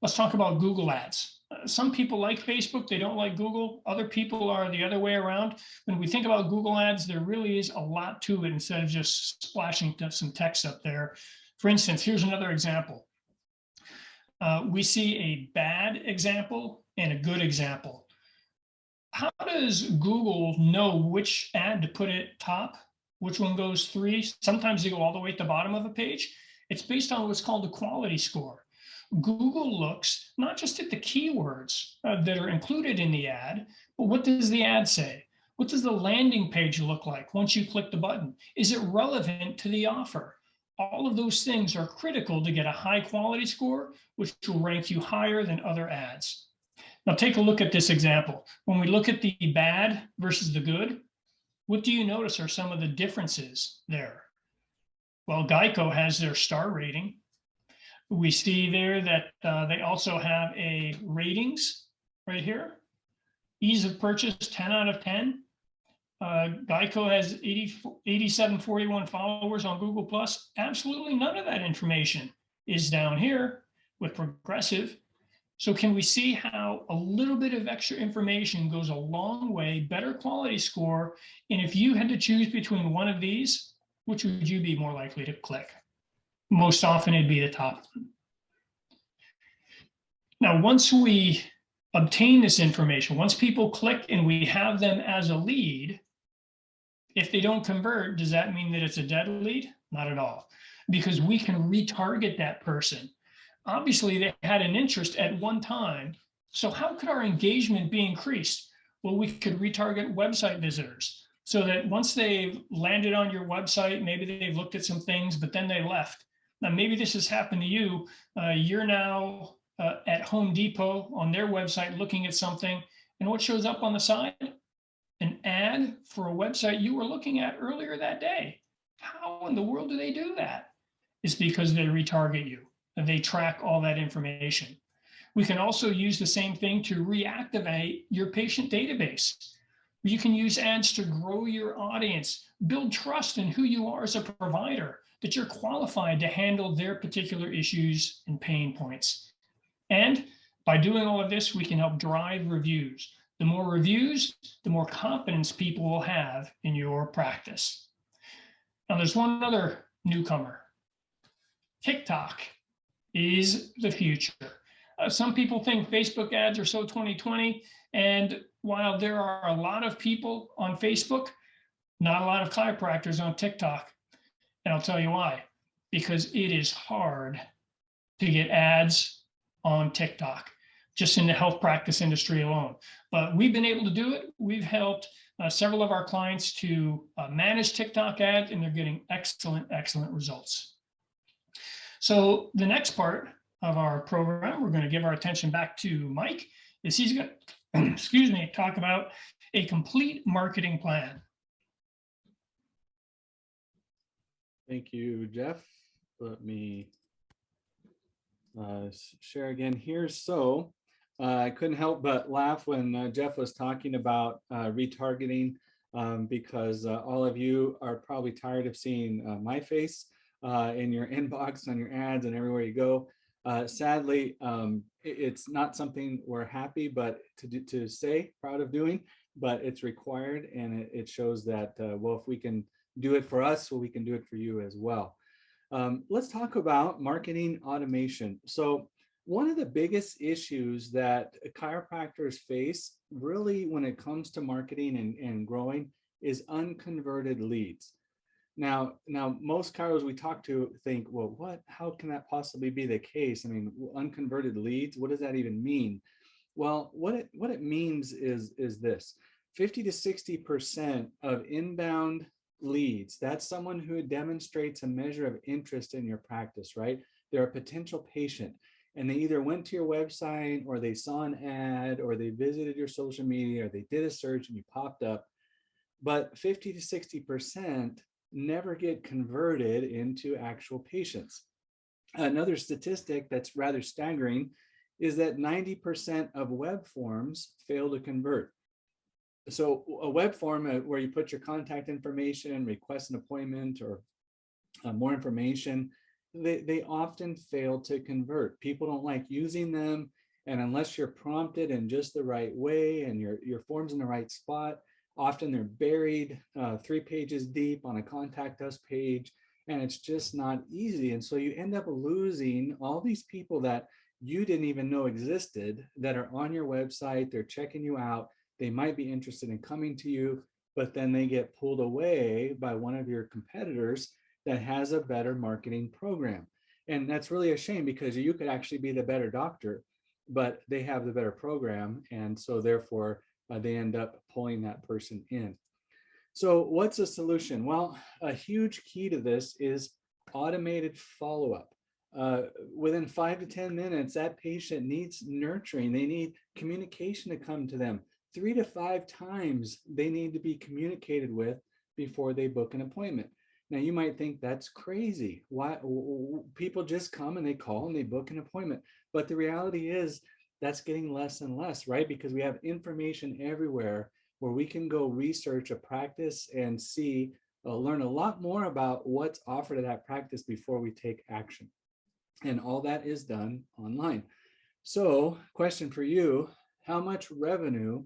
Let's talk about Google Ads. Some people like Facebook, they don't like Google. Other people are the other way around. When we think about Google Ads, there really is a lot to it instead of just splashing some text up there. For instance, here's another example. We see a bad example and a good example. How does Google know which ad to put at top, which one goes 3? Sometimes they go all the way at the bottom of a page. It's based on what's called the quality score. Google looks not just at the keywords that are included in the ad, but what does the ad say? What does the landing page look like once you click the button? Is it relevant to the offer? All of those things are critical to get a high quality score, which will rank you higher than other ads. Now take a look at this example. When we look at the bad versus the good, what do you notice are some of the differences there? Well, Geico has their star rating. We see there that they also have a ratings right here. Ease of purchase, 10 out of 10. Geico has 8741 followers on Google+. Absolutely none of that information is down here with Progressive. So can we see how a little bit of extra information goes a long way, better quality score? And if you had to choose between one of these, which would you be more likely to click? Most often it'd be the top one. Now, once we obtain this information, once people click and we have them as a lead, if they don't convert, does that mean that it's a dead lead? Not at all, because we can retarget that person. Obviously, they had an interest at one time. So how could our engagement be increased? Well, we could retarget website visitors so that once they've landed on your website, maybe they've looked at some things, but then they left. Now, maybe this has happened to you. You're now at Home Depot on their website looking at something, and what shows up on the side? An ad for a website you were looking at earlier that day. How in the world do they do that? It's because they retarget you and they track all that information. We can also use the same thing to reactivate your patient database. You can use ads to grow your audience, build trust in who you are as a provider, that you're qualified to handle their particular issues and pain points. And by doing all of this, we can help drive reviews. The more reviews, the more confidence people will have in your practice. Now, there's one other newcomer. TikTok is the future. Some people think Facebook ads are so 2020. And while there are a lot of people on Facebook, not a lot of chiropractors on TikTok. And I'll tell you why. Because it is hard to get ads on TikTok, just in the health practice industry alone. But we've been able to do it. We've helped several of our clients to manage TikTok ads, and they're getting excellent, excellent results. So the next part of our program, we're going to give our attention back to Mike, is he's going to, excuse me, talk about a complete marketing plan. Thank you, Jeff. Let me share again here. So I couldn't help but laugh when Jeff was talking about retargeting because all of you are probably tired of seeing my face in your inbox, on your ads, and everywhere you go. Sadly, it's not something we're happy but to say proud of doing, but it's required, and it shows that well, if we can do it for us, well, we can do it for you as well. Let's talk about marketing automation. So one of the biggest issues that chiropractors face really when it comes to marketing and growing is unconverted leads. Now most chiros we talk to think, well, how can that possibly be the case? I mean, unconverted leads, what does that even mean? Well, what it means is this: 50 to 60% of inbound leads, that's someone who demonstrates a measure of interest in your practice, right? They're a potential patient, and they either went to your website, or they saw an ad, or they visited your social media, or they did a search and you popped up. But 50 to 60% never get converted into actual patients. Another statistic that's rather staggering is that 90% of web forms fail to convert. So a web form where you put your contact information, request an appointment, or more information, they often fail to convert. People don't like using them, and unless you're prompted in just the right way and your form's in the right spot, often they're buried 3 pages deep on a contact us page, and it's just not easy. And so you end up losing all these people that you didn't even know existed, that are on your website, they're checking you out, they might be interested in coming to you, but then they get pulled away by one of your competitors that has a better marketing program. And that's really a shame, because you could actually be the better doctor, but they have the better program. And so therefore they end up pulling that person in. So what's the solution? Well, a huge key to this is automated follow-up. Within 5 to 10 minutes, that patient needs nurturing. They need communication to come to them. 3 to 5 times they need to be communicated with before they book an appointment. Now you might think that's crazy. Why? People just come and they call and they book an appointment. But the reality is that's getting less and less, right? Because we have information everywhere where we can go research a practice and see, learn a lot more about what's offered at that practice before we take action. And all that is done online. So question for you: how much revenue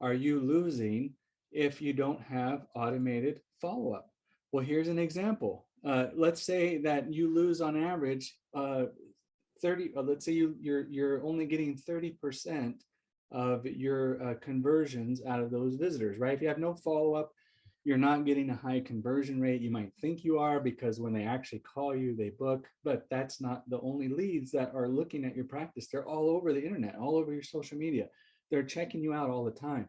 are you losing if you don't have automated follow-up? Well, here's an example. Let's say that you lose on average 30, let's say you're only getting 30% of your conversions out of those visitors, right? If you have no follow-up, you're not getting a high conversion rate. You might think you are, because when they actually call you, they book, but that's not the only leads that are looking at your practice. They're all over the internet, all over your social media. They're checking you out all the time.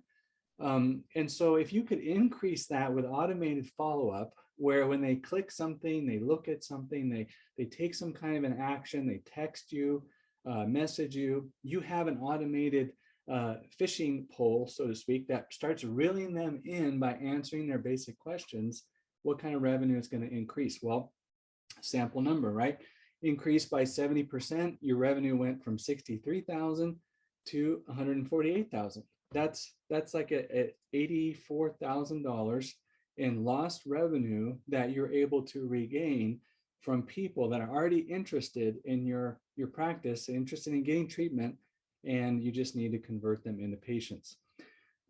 And so if you could increase that with automated follow-up, where when they click something, they look at something, they take some kind of an action, they text you, message you, you have an automated fishing pole, so to speak, that starts reeling them in by answering their basic questions. What kind of revenue is going to increase? Well, sample number, right? Increased by 70%, your revenue went from 63,000 to 148,000. That's like a $84,000 in lost revenue that you're able to regain from people that are already interested in your practice, interested in getting treatment, and you just need to convert them into patients.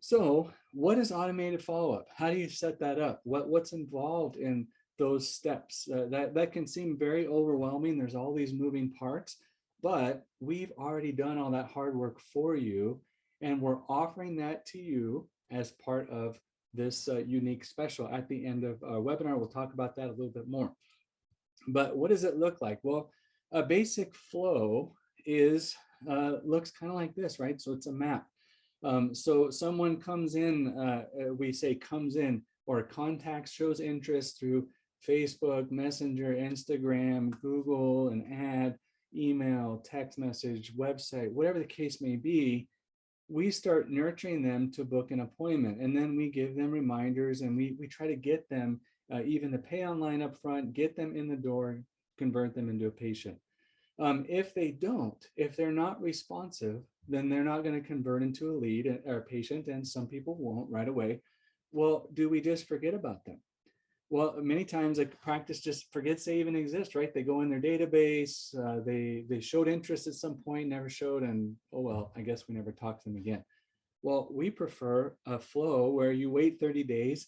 So what is automated follow-up? How do you set that up? What's involved in those steps? That can seem very overwhelming. There's all these moving parts, but we've already done all that hard work for you, and we're offering that to you as part of this unique special at the end of our webinar. We'll talk about that a little bit more. But what does it look like? Well, a basic flow is looks kind of like this, right? So it's a map. So someone comes in, we say comes in, or contacts, shows interest through Facebook, Messenger, Instagram, Google, an ad, email, text message, website, whatever the case may be, we start nurturing them to book an appointment. And then we give them reminders, and we try to get them even to pay online up front, get them in the door, convert them into a patient. If they don't, if they're not responsive, then they're not going to convert into a lead or a patient, and some people won't right away. Well, do we just forget about them? Well, many times a practice just forgets they even exist, right? They go in their database, they showed interest at some point, never showed, and oh well, I guess we never talked to them again. Well, we prefer a flow where you wait 30 days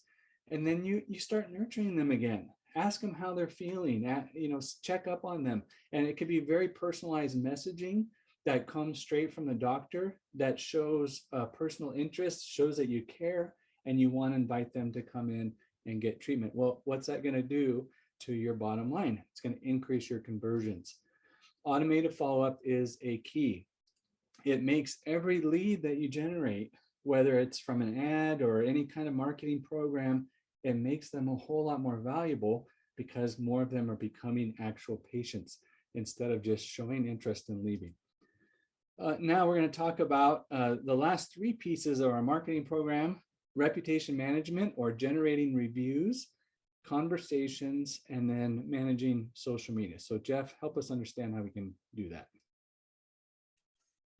and then you start nurturing them again. Ask them how they're feeling, check up on them. And it could be very personalized messaging that comes straight from the doctor that shows personal interest, shows that you care, and you want to invite them to come in and get treatment. Well, what's that going to do to your bottom line? It's going to increase your conversions. Automated follow-up is a key. It makes every lead that you generate, whether it's from an ad or any kind of marketing program, it makes them a whole lot more valuable because more of them are becoming actual patients instead of just showing interest and leaving. Now we're going to talk about the last three pieces of our marketing program: reputation management, or generating reviews, conversations, and then managing social media. So Jeff, help us understand how we can do that.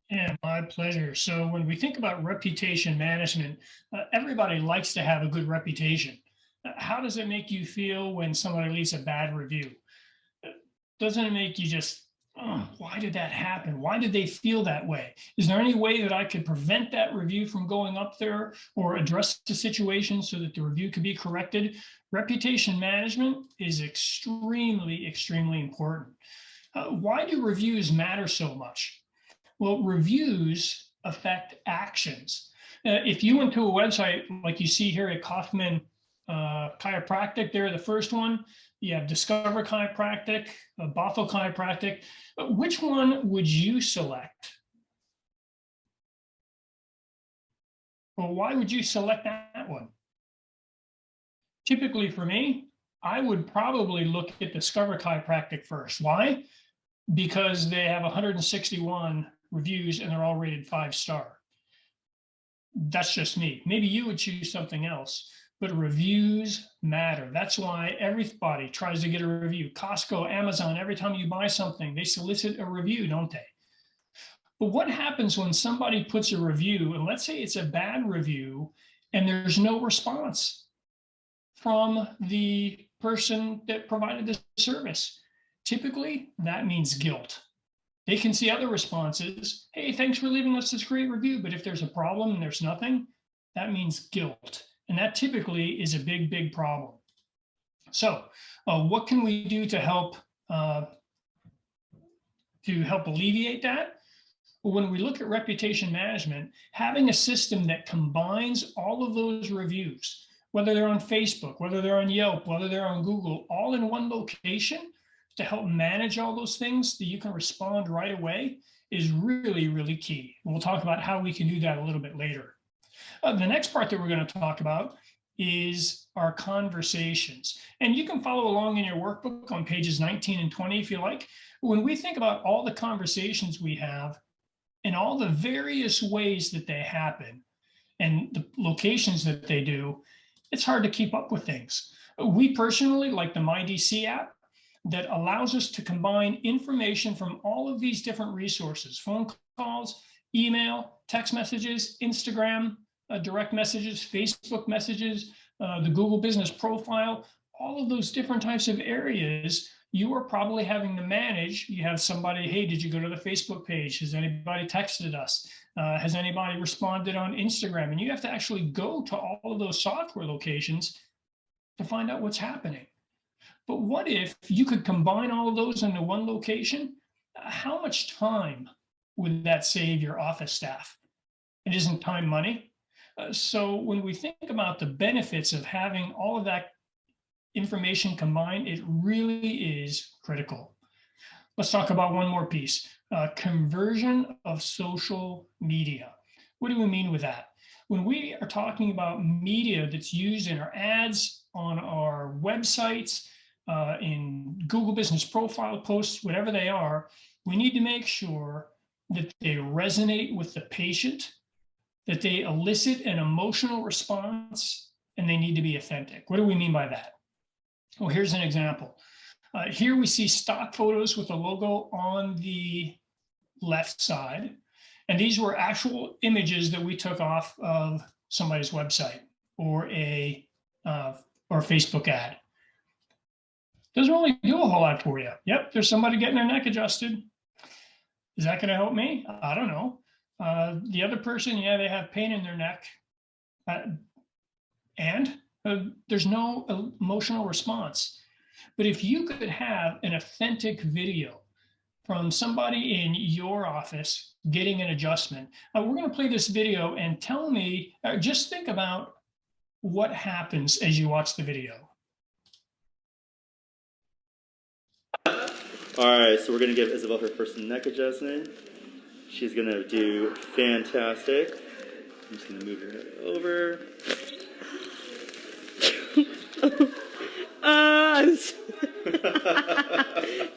Yeah, my pleasure. So when we think about reputation management, everybody likes to have a good reputation. How does it make you feel when somebody leaves a bad review? Doesn't it make you just, oh, why did that happen? Why did they feel that way? Is there any way that I could prevent that review from going up there, or address the situation so that the review could be corrected? Reputation management is extremely, extremely important. Why do reviews matter so much? Well, reviews affect actions. If you went to a website like you see here at Kaufman Chiropractic, they're the first one. You have Discover Chiropractic, Bothell Chiropractic. Which one would you select? Well, why would you select that one? Typically for me, I would probably look at Discover Chiropractic first. Why? Because they have 161 reviews and they're all rated 5-star. That's just me. Maybe you would choose something else, but reviews matter. That's why everybody tries to get a review. Costco, Amazon, every time you buy something, they solicit a review, don't they? But what happens when somebody puts a review, and let's say it's a bad review, and there's no response from the person that provided the service? Typically, that means guilt. They can see other responses. Hey, thanks for leaving us this great review. But if there's a problem and there's nothing, that means guilt. And that typically is a big, big problem. So what can we do to help alleviate that? Well, when we look at reputation management, having a system that combines all of those reviews, whether they're on Facebook, whether they're on Yelp, whether they're on Google, all in one location, to help manage all those things that you can respond right away, is really, really key. And we'll talk about how we can do that a little bit later. The next part that we're going to talk about is our conversations. And you can follow along in your workbook on pages 19 and 20 if you like. When we think about all the conversations we have and all the various ways that they happen and the locations that they do, it's hard to keep up with things. We personally like the MyDC app, that allows us to combine information from all of these different resources: phone calls, email, text messages, Instagram, direct messages, Facebook messages, the Google business profile, all of those different types of areas you are probably having to manage. You have somebody, hey, did you go to the Facebook page? Has anybody texted us? Has anybody responded on Instagram? And you have to actually go to all of those software locations to find out what's happening. But what if you could combine all of those into one location? How much time would that save your office staff? It isn't time money. So when we think about the benefits of having all of that information combined, it really is critical. Let's talk about one more piece: conversion of social media. What do we mean with that? When we are talking about media that's used in our ads, on our websites, in Google Business Profile posts, whatever they are, we need to make sure that they resonate with the patient, that they elicit an emotional response, and they need to be authentic. What do we mean by that? Well, here's an example. Here we see stock photos with a logo on the left side. And these were actual images that we took off of somebody's website or a Facebook ad. Doesn't really do a whole lot for you. Yep, there's somebody getting their neck adjusted. Is that going to help me? I don't know. The other person, yeah, they have pain in their neck. And there's no emotional response. But if you could have an authentic video from somebody in your office getting an adjustment, we're going to play this video and tell me, just think about what happens as you watch the video. All right, so we're going to give Isabel her first neck adjustment. She's going to do fantastic. I'm just going to move her head over.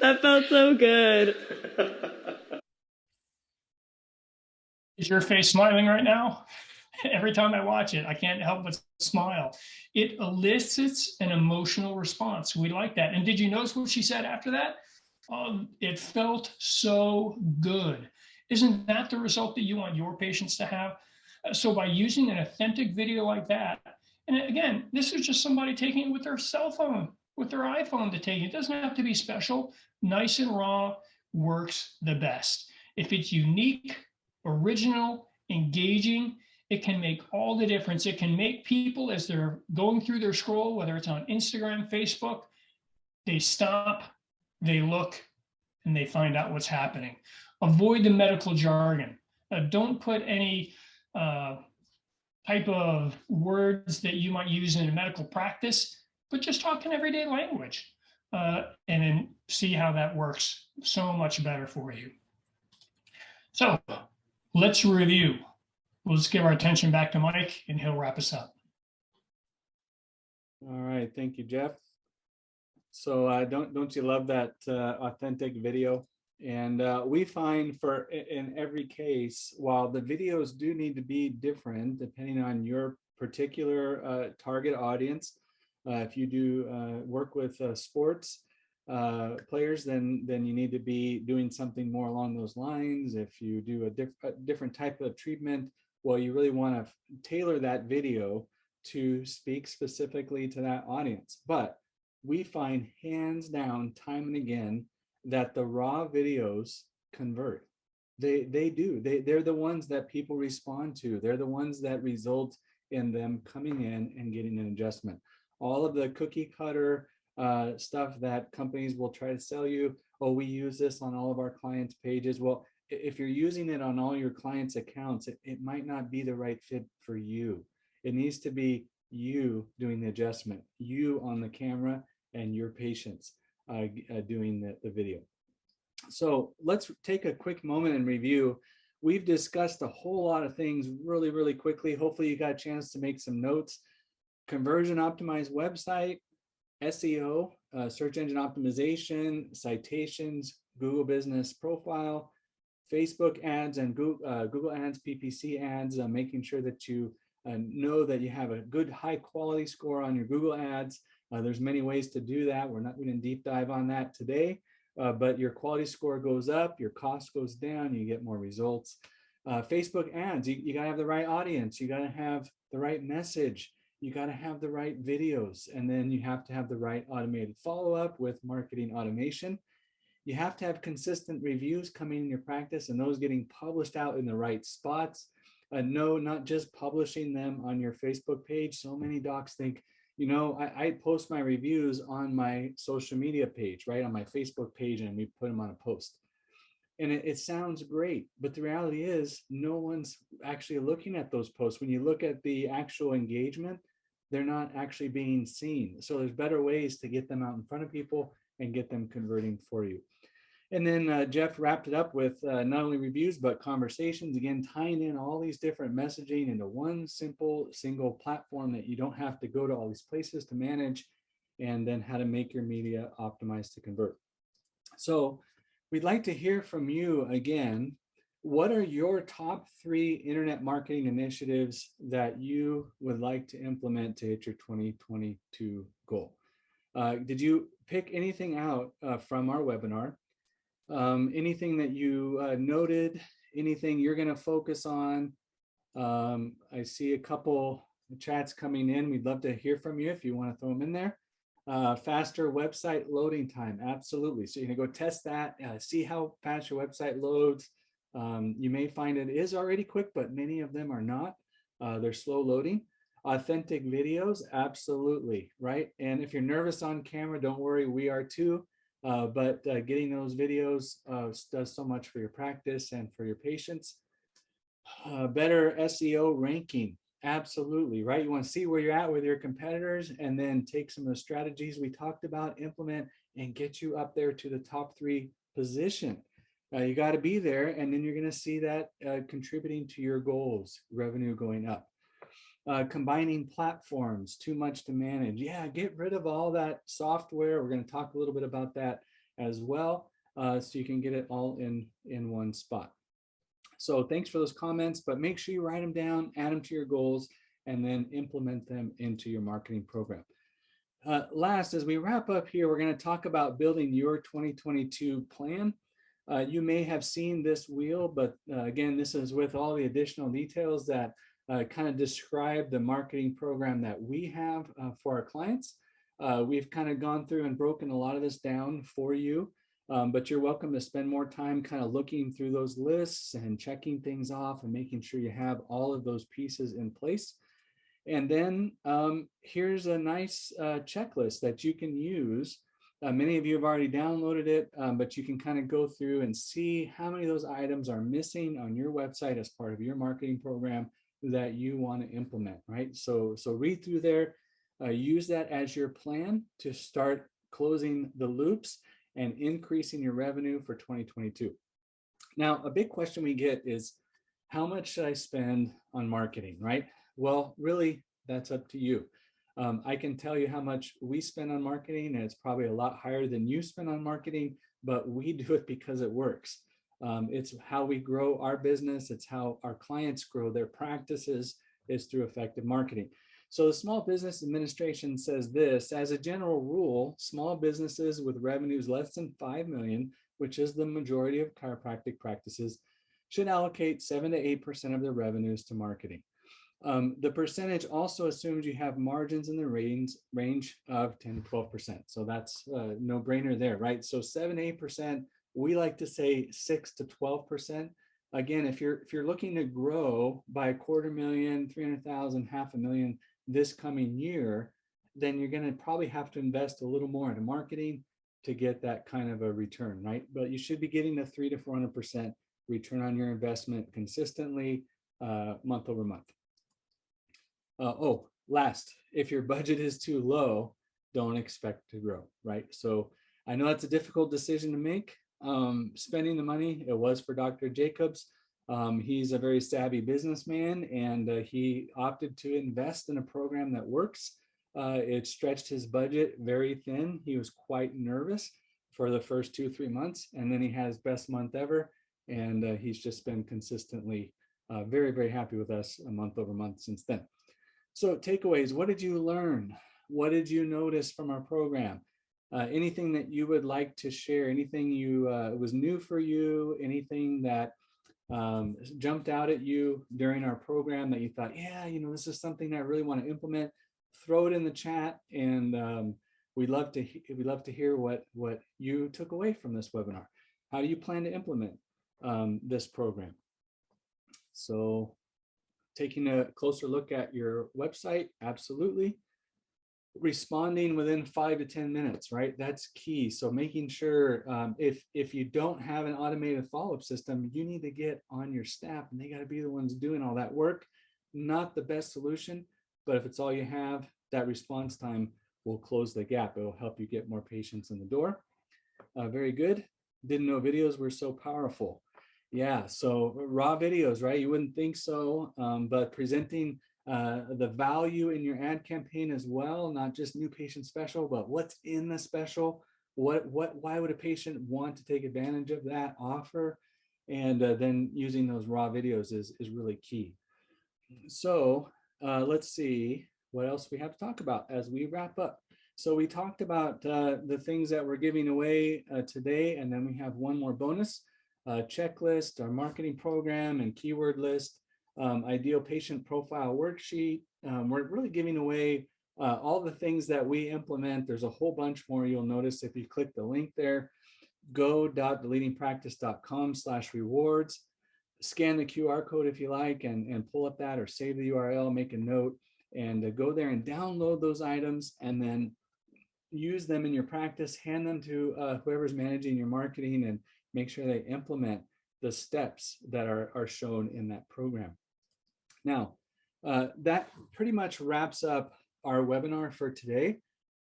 That felt so good. Is your face smiling right now? Every time I watch it, I can't help but smile. It elicits an emotional response. We like that. And did you notice what she said after that? It felt so good. Isn't that the result that you want your patients to have? So by using an authentic video like that, and again, this is just somebody taking it with their cell phone, with their iPhone to take it. It doesn't have to be special. Nice and raw works the best. If it's unique, original, engaging, it can make all the difference. It can make people, as they're going through their scroll, whether it's on Instagram, Facebook, they stop, they look, and they find out what's happening. Avoid the medical jargon. Don't put any type of words that you might use in a medical practice, but just talk in everyday language, and then see how that works so much better for you. So let's review. Let's give our attention back to Mike, and he'll wrap us up. All right, thank you, Jeff. So don't you love that authentic video? And we find in every case, while the videos do need to be different depending on your particular target audience, if you do work with sports players, then you need to be doing something more along those lines. If you do a different type of treatment, well, you really want to tailor that video to speak specifically to that audience. But we find hands down, time and again, that the raw videos convert. They do. They're the ones that people respond to. They're the ones that result in them coming in and getting an adjustment. All of the cookie cutter stuff that companies will try to sell you, oh, we use this on all of our clients' pages. Well, if you're using it on all your clients' accounts, it might not be the right fit for you. It needs to be you doing the adjustment, you on the camera, and your patients doing the video. So let's take a quick moment and review. We've discussed a whole lot of things really, really quickly. Hopefully you got a chance to make some notes. Conversion optimized website, SEO, search engine optimization, citations, Google Business Profile, Facebook ads, and Google Ads, PPC ads, making sure that you know that you have a good high quality score on your Google ads. There's many ways to do that. We're not going to deep dive on that today, but your quality score goes up, your cost goes down, you get more results. Facebook ads, you got to have the right audience, you got to have the right message, you got to have the right videos, and then you have to have the right automated follow-up with marketing automation. You have to have consistent reviews coming in your practice and those getting published out in the right spots. No, not just publishing them on your Facebook page. So many docs think, you know, I post my reviews on my social media page, right, on my Facebook page, and we put them on a post. And it sounds great, but the reality is no one's actually looking at those posts. When you look at the actual engagement, they're not actually being seen. So there's better ways to get them out in front of people and get them converting for you. And then Jeff wrapped it up with not only reviews, but conversations, again, tying in all these different messaging into one simple, single platform that you don't have to go to all these places to manage. and then how to make your media optimized to convert. So we'd like to hear from you again. What are your top 3 internet marketing initiatives that you would like to implement to hit your 2022 goal? Did you pick anything out from our webinar? Anything that you noted, anything you're going to focus on? I see a couple chats coming in. We'd love to hear from you if you want to throw them in there. Faster website loading time, absolutely. So you're gonna go test that, see how fast your website loads. You may find it is already quick, but many of them are not. They're slow loading. Authentic videos, absolutely, right? And if you're nervous on camera, don't worry, we are too. But getting those videos does so much for your practice and for your patients. Better SEO ranking. Absolutely, right? You want to see where you're at with your competitors and then take some of the strategies we talked about, implement, and get you up there to the top 3 position. You got to be there, and then you're going to see that contributing to your goals, revenue going up. Combining platforms, too much to manage. Yeah, get rid of all that software. We're going to talk a little bit about that as well, so you can get it all in one spot. So thanks for those comments, but make sure you write them down, add them to your goals, and then implement them into your marketing program. Last, as we wrap up here, we're going to talk about building your 2022 plan. You may have seen this wheel, but again, this is with all the additional details that kind of describe the marketing program that we have for our clients. We've kind of gone through and broken a lot of this down for you. But you're welcome to spend more time kind of looking through those lists and checking things off and making sure you have all of those pieces in place. And then here's a nice checklist that you can use. Many of you have already downloaded it, but you can kind of go through and see how many of those items are missing on your website as part of your marketing program that you want to implement, right? So read through there, use that as your plan to start closing the loops and increasing your revenue for 2022. Now, a big question we get is, how much should I spend on marketing, right? Well, really, that's up to you. I can tell you how much we spend on marketing, and it's probably a lot higher than you spend on marketing, but we do it because it works. It's how we grow our business. It's how our clients grow their practices, is through effective marketing. So the Small Business Administration says this: as a general rule, small businesses with revenues less than 5 million, which is the majority of chiropractic practices, should allocate 7 to 8% of their revenues to marketing. The percentage also assumes you have margins in the range of 10 to 12%. So that's a no-brainer there, right? So 7 to 8%, we like to say 6 to 12%. Again, if you're looking to grow by $250,000, $300,000, $500,000 this coming year, then you're going to probably have to invest a little more into marketing to get that kind of a return, right? But you should be getting a 300 to 400% return on your investment consistently, month over month. Last, if your budget is too low, don't expect to grow, right? So I know that's a difficult decision to make. Spending the money, it was for Dr. Jacobs. He's a very savvy businessman, and he opted to invest in a program that works. It stretched his budget very thin. He was quite nervous for the first 2-3 months, and then he had his best month ever. And he's just been consistently very, very happy with us month over month since then. So takeaways, what did you learn? What did you notice from our program? Anything that you would like to share, anything was new for you, anything that jumped out at you during our program that you thought, yeah, this is something I really want to implement, throw it in the chat, and we'd love to hear what you took away from this webinar. How do you plan to implement this program? So taking a closer look at your website, absolutely. Responding within 5 to 10 minutes, right? That's key. So making sure if you don't have an automated follow-up system, you need to get on your staff, and they got to be the ones doing all that work. Not the best solution, but if it's all you have, that response time will close the gap. It will help you get more patients in the door. Very good. Didn't know videos were so powerful. Yeah, so raw videos, right? You wouldn't think so, but presenting the value in your ad campaign as well, not just new patient special, but what's in the special. Why would a patient want to take advantage of that offer? And then using those raw videos is really key. So let's see what else we have to talk about as we wrap up. So we talked about the things that we're giving away today, and then we have one more bonus checklist, our marketing program and keyword list, ideal patient profile worksheet. We're really giving away all the things that we implement. There's a whole bunch more. You'll notice if you click the link there, go.theleadingpractice.com/rewards. Scan the QR code if you like, and pull up that, or save the URL, make a note, and go there and download those items, and then use them in your practice, hand them to whoever's managing your marketing, and make sure they implement the steps that are shown in that program. Now, that pretty much wraps up our webinar for today.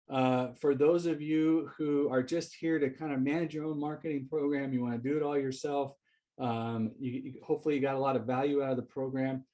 For those of you who are just here to kind of manage your own marketing program, you want to do it all yourself, hopefully you got a lot of value out of the program.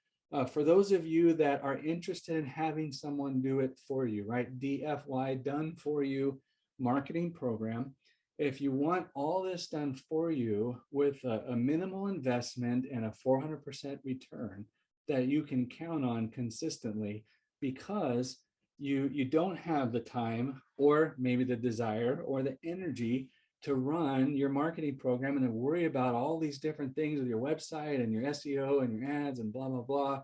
For those of you that are interested in having someone do it for you, right? DFY, done for you marketing program. If you want all this done for you with a minimal investment and a 400% return that you can count on consistently, because you don't have the time, or maybe the desire or the energy to run your marketing program and then worry about all these different things with your website and your SEO and your ads and blah, blah, blah.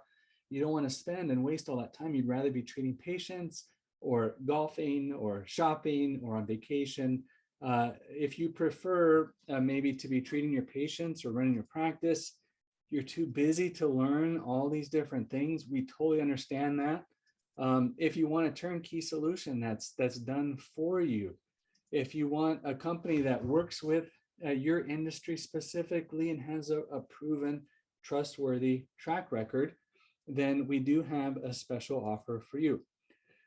You don't want to spend and waste all that time. You'd rather be treating patients or golfing or shopping or on vacation. If you prefer maybe to be treating your patients or running your practice, you're too busy to learn all these different things. We totally understand that. If you want a turnkey solution that's done for you, if you want a company that works with your industry specifically and has a proven, trustworthy track record, then we do have a special offer for you.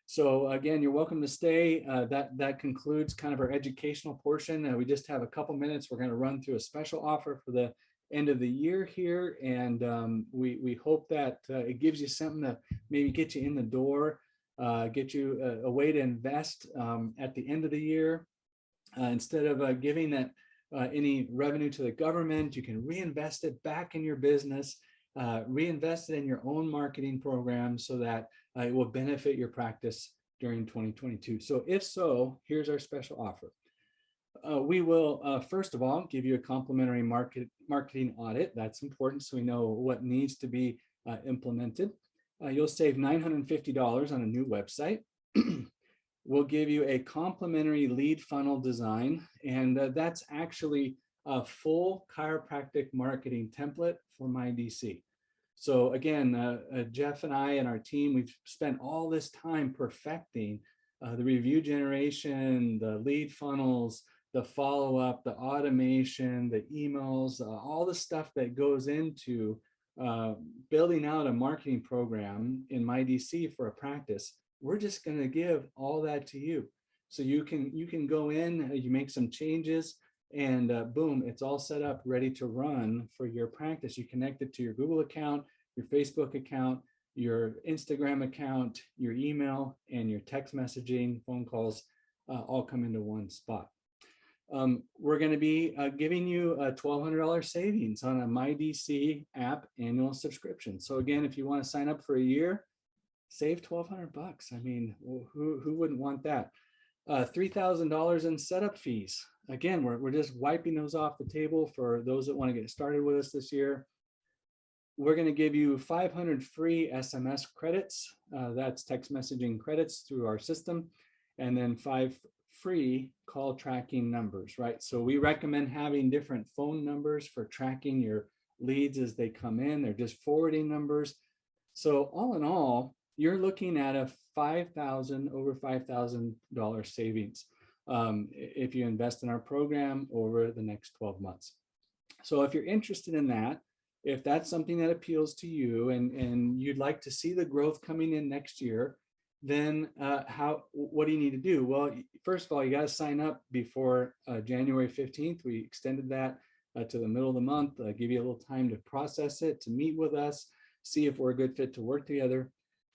So again, you're welcome to stay. That concludes kind of our educational portion. We just have a couple minutes. We're going to run through a special offer for the end of the year here, and we hope that it gives you something to maybe get you in the door, get you a way to invest at the end of the year. Instead of giving that any revenue to the government, you can reinvest it back in your business, reinvest it in your own marketing program so that it will benefit your practice during 2022. So if so, here's our special offer. We will, first of all, give you a complimentary marketing audit. That's important, so we know what needs to be implemented. You'll save $950 on a new website. We'll give you a complimentary lead funnel design, and that's actually a full chiropractic marketing template for MyDC. So again, Jeff and I and our team, we've spent all this time perfecting the review generation, the lead funnels, the follow-up, the automation, the emails, all the stuff that goes into building out a marketing program in MyDC for a practice. We're just going to give all that to you. So you can go in, you make some changes, and boom, it's all set up, ready to run for your practice. You connect it to your Google account, your Facebook account, your Instagram account, your email, and your text messaging, phone calls, all come into one spot. We're going to be giving you a $1,200 savings on a MyDC app annual subscription. So again, if you want to sign up for a year, save $1,200. I mean, who wouldn't want that? $3,000 in setup fees. Again, we're just wiping those off the table for those that want to get started with us this year. We're going to give you 500 free SMS credits. That's text messaging credits through our system, and then 5 free call tracking numbers, right? So we recommend having different phone numbers for tracking your leads as they come in. They're just forwarding numbers. So all in all, you're looking at a over $5,000 savings if you invest in our program over the next 12 months. So if you're interested in that, if that's something that appeals to you and you'd like to see the growth coming in next year, then what do you need to do? Well, first of all, you got to sign up before January 15th. We extended that to the middle of the month, give you a little time to process it, to meet with us, see if we're a good fit to work together.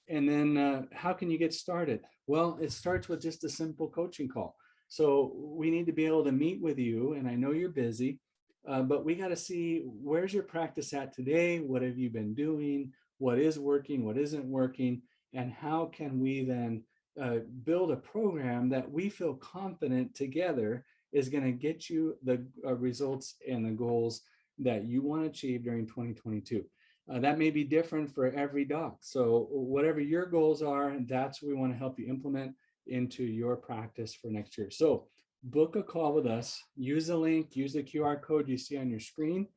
And then how can you get started? Well, it starts with just a simple coaching call. So we need to be able to meet with you, and I know you're busy, but we got to see where's your practice at today? What have you been doing? What is working? What isn't working? And how can we then build a program that we feel confident together is going to get you the results and the goals that you want to achieve during 2022. That may be different for every doc. So whatever your goals are, that's what we want to help you implement into your practice for next year. So book a call with us, use the link, use the QR code you see on your screen,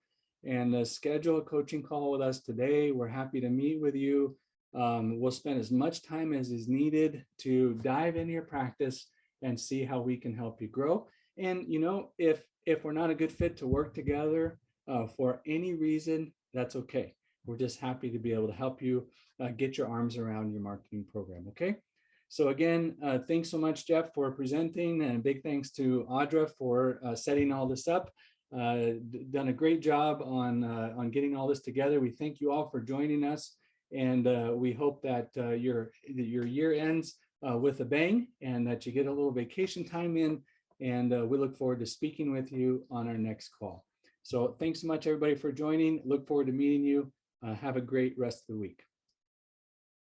and schedule a coaching call with us today. We're happy to meet with you. We'll spend as much time as is needed to dive into your practice and see how we can help you grow. And if we're not a good fit to work together for any reason, that's okay. We're just happy to be able to help you get your arms around your marketing program. Okay. So again, thanks so much, Jeff, for presenting, and big thanks to Audra for setting all this up. Done a great job on getting all this together. We thank you all for joining us, and we hope that your year ends with a bang, and that you get a little vacation time in. And we look forward to speaking with you on our next call. So thanks so much, everybody, for joining. Look forward to meeting you. Have a great rest of the week.